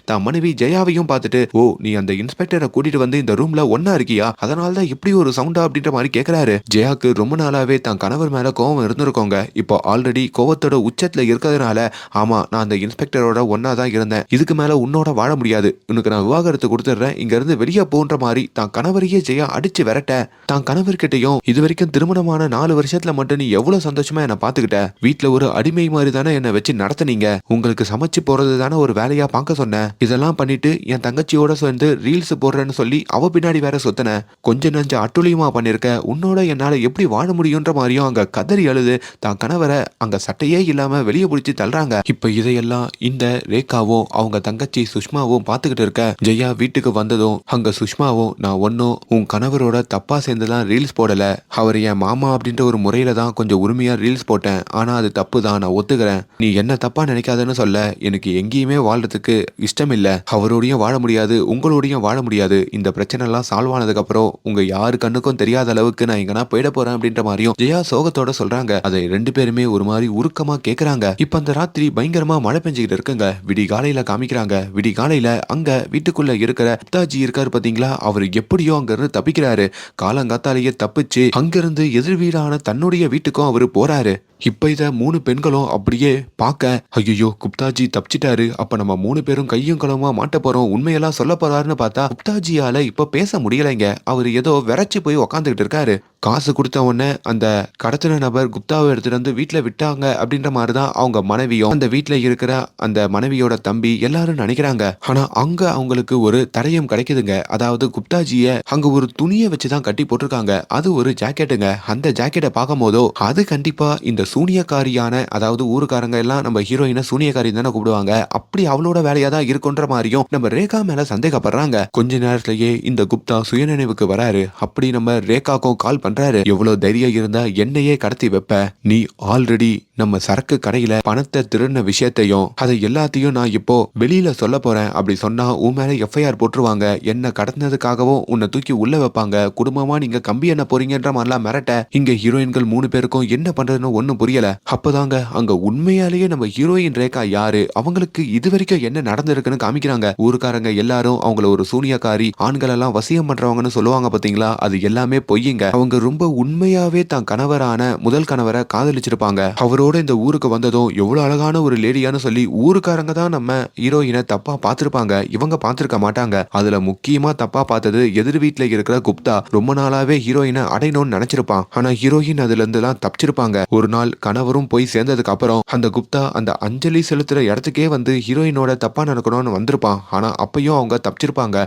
தான் மனைவி ஜெயாவையும் பார்த்துட்டு, ஓ நீ அந்த இன்ஸ்பெக்டரை கூட்டிட்டு வந்து இந்த ரூம்ல ஒன்னா இருக்கியா, அதனாலதான் இப்படி ஒரு சவுண்டா அப்படின்ற மாதிரி கேக்குறாரு. ஜெயாக்கு ரொம்ப நாளாவே தான் கணவர் மேல கோவம் இருந்திருக்கோங்க. இப்போ ஆல்ரெடி கோவத்தோட உச்சத்துல இருக்கிறதுனால, ஆமா நான் அந்த இன்ஸ்பெக்டரோட ஒன்னா தான் இருந்தேன், இதுக்கு மேல உன்னோட வாழ முடியாது, உனக்கு நான் விவாகரத்து கொடுத்துடுறேன், இங்க இருந்து வெளியே போன்ற மாதிரி தான் கணவரையே ஜெயா அடிச்சு விரட்ட, தான் கணவர்கிட்டையும் இது வரைக்கும் திருமணமான 4 வருஷத்துல மட்டும் நீ எவ்வளவு சந்தோஷமா என்ன பாத்துக்கிட்ட, வீட்டுல ஒரு அடிமை மாதிரி தானே என்ன வச்சு நடத்துனீங்க, உங்களுக்கு சமைச்சு போறது தானே ஒரு வேலையா பார்க்க சொன்ன, இதெல்லாம் பண்ணிட்டு என் தங்கச்சியோட சேர்ந்து ரீல்ஸ் போடுறேன்னு சொல்லி அவ பின்னாடி வேற சுத்தன, கொஞ்ச நஞ்ச அட்டுழியமா பண்ணிருக்க, உன்னோட என்னால எப்படி வாழ முடியும்ன்ற மாதிரியும் அங்க கதறி அழுது தான் கணவரை அங்க சட்டையே இல்லாம வெளியே பிடிச்சி தள்ளுறாங்க. இப்ப இதையெல்லாம் இந்த ரேகாவும் அவங்க தங்கச்சி சுஷ்மாவும் பாத்துக்கிட்டு இருக்க, ஜெயா வீட்டுக்கு வந்ததும் அங்க சுஷ்மாவும், நான் ஒன்னும் உன் கணவரோட தப்பா சேர்ந்துதான் ரீல்ஸ் போடல, அவர் என் மாமா அப்படின்ற ஒரு முறையில தான் கொஞ்சம் உரிமையா ரீல்ஸ் போட்டேன், ஆனா அது தப்பு தான், நான் ஒத்துக்கிறேன், நீ என்ன தப்பா நினைக்காதன்னு சொல்ல, எனக்கு எங்கேயுமே வாழ்றதுக்கு இஷ்டம் இல்ல, அவரோடையும் வாழ முடியாது, உங்களோடையும் வாழ முடியாது, இந்த பிரச்சனை எல்லாம் சால்வ் ஆனதுக்கு அப்புறம் உங்க யாரு கண்ணுக்கும் தெரியாத அளவுக்கு நான் எங்கன்னா போயிட போறேன் அப்படின்ற மாதிரியும் ஜெயா சோகத்தோட சொல்றாங்க. அதை 2 பேருமே ஒரு மாதிரி உருக்கமா கேக்குறாங்க. இப்ப அந்த ராத்திரி பயங்கரமா மழை பெஞ்சுக்கிட்டு இருக்குங்க. விடிகாலையில காமிக்கிறாங்க. விடிகாலையில அங்க வீட்டுக்குள்ள இருக்கிற குப்தாஜி இருக்காரு பாத்தீங்களா, அவரு எப்படியோ அங்க இருந்து தப்பிக்கிறாரு. காலங்காத்தாலேயே தப்பிச்சு அங்கிருந்து எதிர் வீடான தன்னுடைய வீட்டுக்கும் அவரு போறாரு. இப்ப இத 3 பெண்களும் அப்படியே பார்க்க, ஐயோ குப்தாஜி தப்பிச்சிட்டாரு, அப்ப நம்ம 3 பேரும் கையும் களவுமா மாட்ட போறோம், உண்மையெல்லாம் சொல்ல போறாருன்னு பார்த்தா குப்தாஜியால இப்ப பேச முடியலைங்க. அவர் ஏதோ விரைச்சு போய் உக்காந்துக்கிட்டு இருக்காரு. காசு கொடுத்த உடனே அந்த கடத்தின நபர் குப்தாவை எடுத்துட்டு வந்து வீட்டுல விட்டாங்க அப்படின்ற மாதிரிதான் அவங்க மனைவியும் அந்த வீட்டுல இருக்கிற அந்த மனைவியோட தம்பி எல்லாரும் நினைக்கிறாங்க. ஆனா அங்க அவங்களுக்கு ஒரு தடயம் கிடைக்குதுங்க. அதாவது குப்தாஜிய அங்க ஒரு துணியை வச்சுதான் கட்டி போட்டிருக்காங்க. அது ஒரு ஜாக்கெட்டுங்க. அந்த ஜாக்கெட்டை பார்க்கும் போதோ அது கண்டிப்பா இந்த சூனியக்காரியான, அதாவது ஊருக்காரங்க எல்லாம் நம்ம ஹீரோயினை சூனியக்காரி தானே கூப்பிடுவாங்க, அப்படி அவளோட வேலையா தான் இருக்குன்ற மாதிரியும் நம்ம ரேகா மேல சந்தேகப்படுறாங்க. கொஞ்ச நேரத்திலேயே இந்த குப்தா சுயநினைவுக்கு வராரு. அப்படி நம்ம ரேகாக்கும் கால் பண்றாரு, எவ்வளவு தைரியம் இருந்தா என்னையே கடத்தி வைப்ப, நீ ஆல்ரெடி நம்ம சரக்கு கடையில பணத்தை திருடின விஷயத்தையும் அதை எல்லாத்தையும் நான் இப்போ வெளியில சொல்ல போறேன். அப்படி சொன்னா உன் மேல எஃப்ஐஆர் போட்டுருவாங்க. என்ன கடத்தினதுக்காகவும் உன்னை தூக்கி உள்ள வைப்பாங்க. குடும்பமா நீங்க கம்பி என்ன போறீங்கன்ற மாதிரிலாம் மிரட்ட இங்க ஹீரோயின்கள் 3 பேருக்கும் என்ன பண்றதுன்னு ஒண்ணும் புரியல. அப்பதாங்க அங்க உண்மையாலேயே நம்ம ஹீரோயின் ரேகா யாரு, அவங்களுக்கு இது வரைக்கும் என்ன நடந்திருக்குன்னு காமிக்கிறாங்க. ஊருக்காரங்க எல்லாரும் அவங்கள ஒரு சூனியக்காரி, ஆண்கள் எல்லாம் வசியம் பண்றவங்கன்னு சொல்லுவாங்க பாத்தீங்களா, அது எல்லாமே பொய்யுங்க. அவங்க ரொம்ப உண்மையாவே தான் கணவரான முதல் கணவரை காதலிச்சிருப்பாங்க. அவரோட இந்த ஊருக்கு வந்ததும் எவ்வளவு அழகான ஒரு லேடியான்னு சொல்லி ஊருக்காரங்க தான் நம்ம ஹீரோயினை தப்பா பார்த்திருப்பாங்க. இவங்க பார்த்திருக்க மாட்டாங்க. அதுல முக்கியமா தப்பா பார்த்தது எதிர் வீட்டுல இருக்கிற குப்தா. ரொம்ப நாளாவே ஹீரோயினை அடையணும்னு நினைச்சிருப்பான். ஆனா ஹீரோயின் அதுல இருந்து எல்லாம் தப்பிச்சிருப்பாங்க. ஒரு நாள் கணவரும் போய் சேர்ந்ததுக்கு அப்புறம் அந்த குப்தா அந்த அஞ்சலி செலுத்துற இடத்துக்கே வந்து ஹீரோயினோட தப்பா நடக்கணும்னு வந்திருப்பான். ஆனா அப்பயும் அவங்க தப்பிச்சிருப்பாங்க.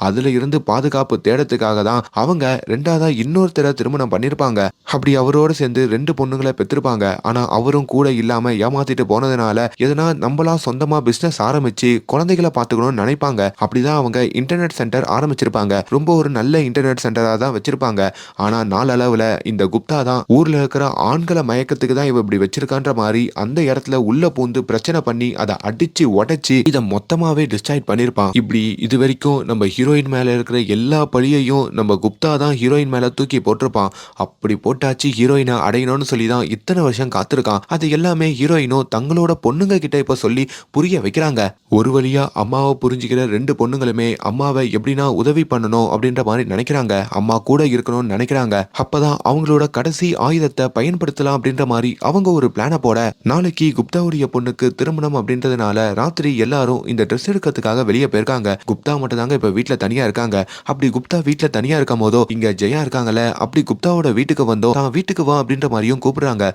அதுல இருந்து பாதுகாப்பு தேடத்துக்காக தான் அவங்க ரெண்டாவதா இன்னொருத்தரை திருமணம் பண்ணிருப்பாங்க. அப்படி அவரோட சேர்ந்து 2 பொண்ணுங்களை பெற்றிருப்பாங்க. ஆனா அவரும் கூட இல்லாம ஏமாத்திட்டு போனதுனால எதனா நம்மளா சொந்தமா பிசினஸ் ஆரம்பிச்சு குழந்தைகளை பாத்துக்கணும்னு நினைப்பாங்க. அப்படிதான் அவங்க இன்டர்நெட் சென்டர் ஆரம்பிச்சிருப்பாங்க. ரொம்ப ஒரு நல்ல இன்டர்நெட் சென்டரா தான் வச்சிருப்பாங்க. ஆனா நாளளவுல இந்த குப்தா தான் ஊர்ல இருக்கிற ஆண்களை மயக்கத்துக்கு தான் இவ இப்படி வச்சிருக்கான்ற மாதிரி அந்த இடத்துல உள்ள பூந்து பிரச்சனை பண்ணி அதை அடிச்சு உடைச்சு இதை மொத்தமாவே டிஸ்ட்ராய்ட் பண்ணிருப்பான். இப்படி இது வரைக்கும் நம்ம ஹீரோயின் மேல இருக்கிற எல்லா பழியையும் நம்ம குப்தா தான் ஹீரோயின் மேல தூக்கி போட்டிருப்பான். அப்படி போட்டாச்சு ஹீரோயினை அடையணும்னு சொல்லி தான் இத்தனை வருஷம் காத்திருக்கான். அது எல்லாமே ஹீரோயினும் தங்களோட பொண்ணுங்க கிட்ட இப்ப சொல்லி புரிய வைக்கிறாங்க. ஒரு வழியா அம்மாவை புரிஞ்சுக்கிற 2 பொண்ணுங்களுமே அம்மாவை எப்படின்னா உதவி பண்ணணும் அப்படின்ற மாதிரி நினைக்கிறாங்க. அம்மா கூட இருக்கணும்னு நினைக்கிறாங்க. அப்பதான் அவங்களோட கடைசி ஆயுதத்தை பயன்படுத்தலாம் அப்படின்ற மாதிரி அவங்க ஒரு பிளான போட, நாளைக்கு குப்தாவுடைய பொண்ணுக்கு திருமணம் அப்படின்றதுனால ராத்திரி எல்லாரும் இந்த ட்ரெஸ் எடுக்கிறதுக்காக வெளியே போயிருக்காங்க. குப்தா மட்டும் தாங்க இப்ப வீட்டுல தனியா இருக்காங்க. அப்படி குப்தா வீட்டுல தனியா இருக்கும் போதோ இங்க ஜெயா இருக்காங்கல்ல, அப்படி குப்தாவோட வீட்டுக்கு வந்தோம் தான் வீட்டுக்கு வா அப்படின்ற மாதிரியும் கூப்பிடுறாங்க.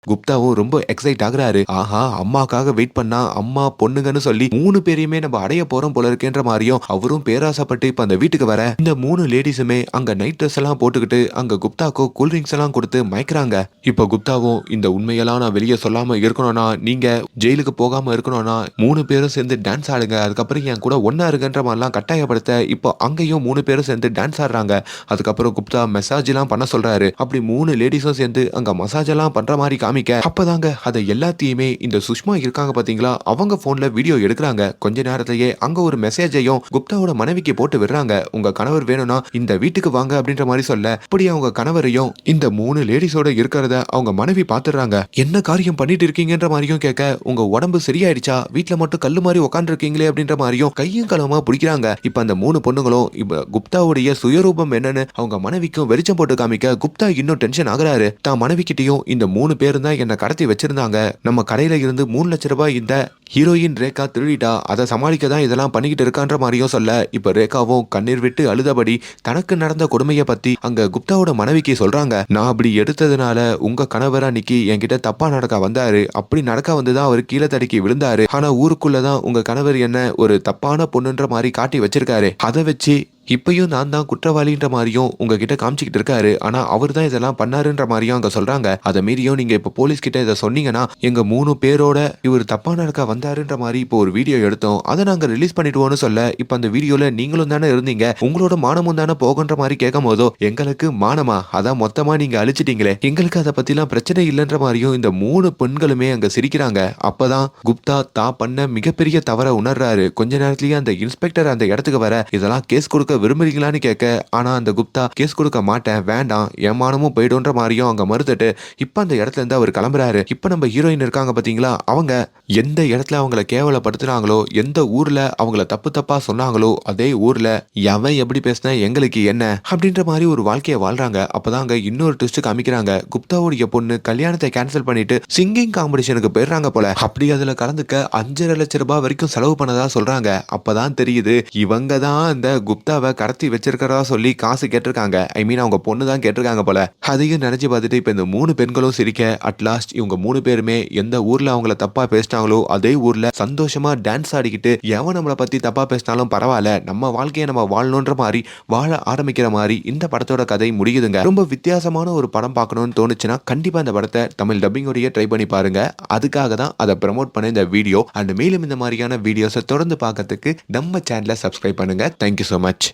குப்தாவும் ரொம்ப எக்ஸைட் ஆகுறாரு. ஆஹா, அம்மாக்காக வெயிட் பண்ணா அம்மா பொண்ணுங்கன்னு சொல்லி 3 பேரையுமே நம்ம அடைய போறோம் போல இருக்கேன்ற மாதிரியும் அவரும் பேராசப்பட்டு இப்ப அந்த வீட்டுக்கு வர இந்த 3 லேடிஸுமே அங்க நைட் ட்ரெஸ் எல்லாம் போட்டுக்கிட்டு அங்க குப்தாக்கு கூல்ட்ரிங்க்ஸ் எல்லாம் கொடுத்து மயக்கிறாங்க. இப்ப குப்தாவும் இந்த உண்மையெல்லாம் நான் வெளியே சொல்லாம இருக்கணும்னா, நீங்க ஜெயிலுக்கு போகாம இருக்கணும்னா 3 பேரும் சேர்ந்து டான்ஸ் ஆடுங்க, அதுக்கப்புறம் என் கூட ஒன்னா இருக்குன்ற மாதிரிலாம் கட்டாயப்படுத்த இப்போ அங்கேயும் 3 பேரும் சேர்ந்து டான்ஸ் ஆடுறாங்க. அதுக்கப்புறம் குப்தா மெசாஜ் எல்லாம் பண்ண சொல்றாரு. அப்படி 3 லேடிஸும் சேர்ந்து அங்க மசாஜ் எல்லாம் பண்ற மாதிரி அப்பதாங்க அதை எல்லாத்தையுமே இந்த சுஷ்மா இருக்காங்க பாத்தீங்களா, அவங்க போன்ல வீடியோ எடுக்கிறாங்க. கொஞ்ச நேரத்திலேயே அங்க ஒரு மெசேஜையும் குப்தாவோட மனைவிக்கு போட்டு விடுறாங்க. உங்க கணவர் வேணும்னா இந்த வீட்டுக்கு வாங்க அப்படின்ற மாதிரி சொல்ல, இப்படி அவங்க கணவரையும் இந்த 3 லேடிஸோட இருக்கிறத அவங்க மனைவி பாத்துறாங்க. என்ன காரியம் பண்ணிட்டு இருக்கீங்கன்ற மாதிரியும் கேட்க, உங்க உடம்பு சரியாயிடுச்சா, வீட்டுல மட்டும் கல்லு மாதிரி உட்காந்து இருக்கீங்களே அப்படின்ற மாதிரியும் கையும் களமா பிடிக்கிறாங்க. இப்ப அந்த 3 பொண்ணுங்களும் இப்ப குப்தாவுடைய சுயரூபம் என்னன்னு அவங்க மனைவிக்கும் வெளிச்சம் போட்டு காமிக்க குப்தா இன்னும் டென்ஷன் ஆகுறாரு. தான் மனைவி கிட்டையும் இந்த 3 பேரும் தான் என்ன கடத்தி வச்சிருந்தாங்க, நம்ம கடையில இருந்து 3 லட்சம் ரூபாய் இந்த ஹீரோயின் ரேகா திருடிட்டா, அதை சமாளிக்க தான் இதெல்லாம் பண்ணிக்கிட்டு இருக்கான்ற மாதிரியும் சொல்ல, இப்ப ரேகாவும் கண்ணீர் விட்டு அழுதபடி தனக்கு நடந்த கொடுமையை பத்தி அங்க குப்தாவோட மனைவிக்கு சொல்றாங்க. நான் அப்படி எடுத்ததுனால உங்க கணவர் அன்னைக்கு என்கிட்ட தப்பா நடக்க வந்தாரு. அப்படி நடக்க வந்துதான் அவர் கீழே தடுக்கி விழுந்தாரு. ஆனா ஊருக்குள்ளதான் உங்க கணவர் என்ன ஒரு தப்பான பொண்ணுன்ற மாதிரி காட்டி வச்சிருக்காரு. அதை வச்சு இப்பயும் நான் தான் குற்றவாளின்ற மாதிரியும் உங்ககிட்ட காமிச்சிக்கிட்டு இருக்காரு. ஆனா அவர் தான் இதெல்லாம் பண்ணாருன்ற மாதிரியும் அங்க சொல்றாங்க. அதை மீறியும் நீங்க இப்ப போலீஸ் கிட்ட இதை சொன்னீங்கன்னா எங்க 3 பேரோட இவர் தப்பா நடக்க வந்தாருன்ற மாதிரி இப்போ ஒரு வீடியோ எடுத்தோம், அதை நாங்க ரிலீஸ் பண்ணிடுவோம்னு சொல்ல, இப்ப அந்த வீடியோல நீங்களும் தானே இருந்தீங்க, உங்களோட மானமும் தானே போகன்ற மாதிரி கேட்கும் போதோ, எங்களுக்கு மானமா, அதான் மொத்தமா நீங்க அழிச்சிட்டீங்களே, எங்களுக்கு அதை பத்திலாம் பிரச்சனை இல்லைன்ற மாதிரியும் இந்த 3 பெண்களுமே அங்க சிரிக்கிறாங்க. அப்பதான் குப்தா தான் பண்ண மிகப்பெரிய தவற உணர்றாரு. கொஞ்ச நேரத்திலேயே அந்த இன்ஸ்பெக்டர் அந்த இடத்துக்கு வர, இதெல்லாம் கேஸ் கொடுக்க விரும்புறீங்களான்னு கேட்க, ஆனா அந்த குப்தா கேஸ் கொடுக்க மாட்டேன், வேண்டாம், ஏமானமும் போயிடும்ன்ற மாதிரியும் அங்க மறுத்துட்டு இப்ப அந்த இடத்துல இருந்து அவர் கிளம்புறாரு. இப்ப நம்ம ஹீரோயின் இருக்காங்க பாத்தீங்களா, அவங்க எந்த இடத்துல அவங்கள கேவலப்படுத்தினாங்களோ, எந்த ஊர்ல அவங்கள தப்பு தப்பா சொன்னாங்களோ, அதே ஊர்ல எவன் எப்படி பேசினா எங்களுக்கு என்ன அப்படின்ற மாதிரி ஒரு வாழ்க்கையை வாழ்றாங்க. அப்பதான் அங்க இன்னொரு ட்விஸ்ட் காமிக்கிறாங்க. குப்தாவுடைய பொண்ணு கல்யாணத்தை கேன்சல் பண்ணிட்டு சிங்கிங் காம்படிஷனுக்கு போயிடுறாங்க போல. அப்படி அதுல கலந்துக்க 5.5 லட்சம் ரூபாய் வரைக்கும் செலவு பண்ணதா சொல்றாங்க. அப்பதான் தெரியுது இவங்க தான் அந்த குப்தாவை கடத்தி வச்சிருக்கிறதா சொல்லி காசு கேட்டிருக்காங்க. ஐ மீன் அவங்க பொண்ணு தான் கேட்டிருக்காங்க போல. அதையும் நினைச்சு பார்த்துட்டு இப்ப இந்த 3 பெண்களும் சிரிக்க, அட்லாஸ்ட் இவங்க 3 பேருமே எந்த ஊர்ல அவங்கள தப்பா பேசினாங்களோ அதே ஊர்ல சந்தோஷமா டான்ஸ் ஆடிக்கிட்டு, எவன் நம்மளை பத்தி தப்பா பேசினாலும் பரவாயில்ல, நம்ம வாழ்க்கையை நம்ம வாழணுன்ற மாதிரி வாழ ஆரம்பிக்கிற மாதிரி இந்த படத்தோட கதை முடியுதுங்க. ரொம்ப வித்தியாசமான ஒரு படம் பார்க்கணும்னு தோணுச்சுன்னா கண்டிப்பா இந்த படத்தை தமிழ் டப்பிங்கோடய ட்ரை பண்ணி பாருங்க. அதுக்காக தான் அதை ப்ரமோட் பண்ண இந்த வீடியோ. அண்ட் மேலும் இந்த மாதிரியான வீடியோஸை தொடர்ந்து பார்க்கறதுக்கு நம்ம சேனலை சப்ஸ்கிரைப் பண்ணுங்க. Thank you so much.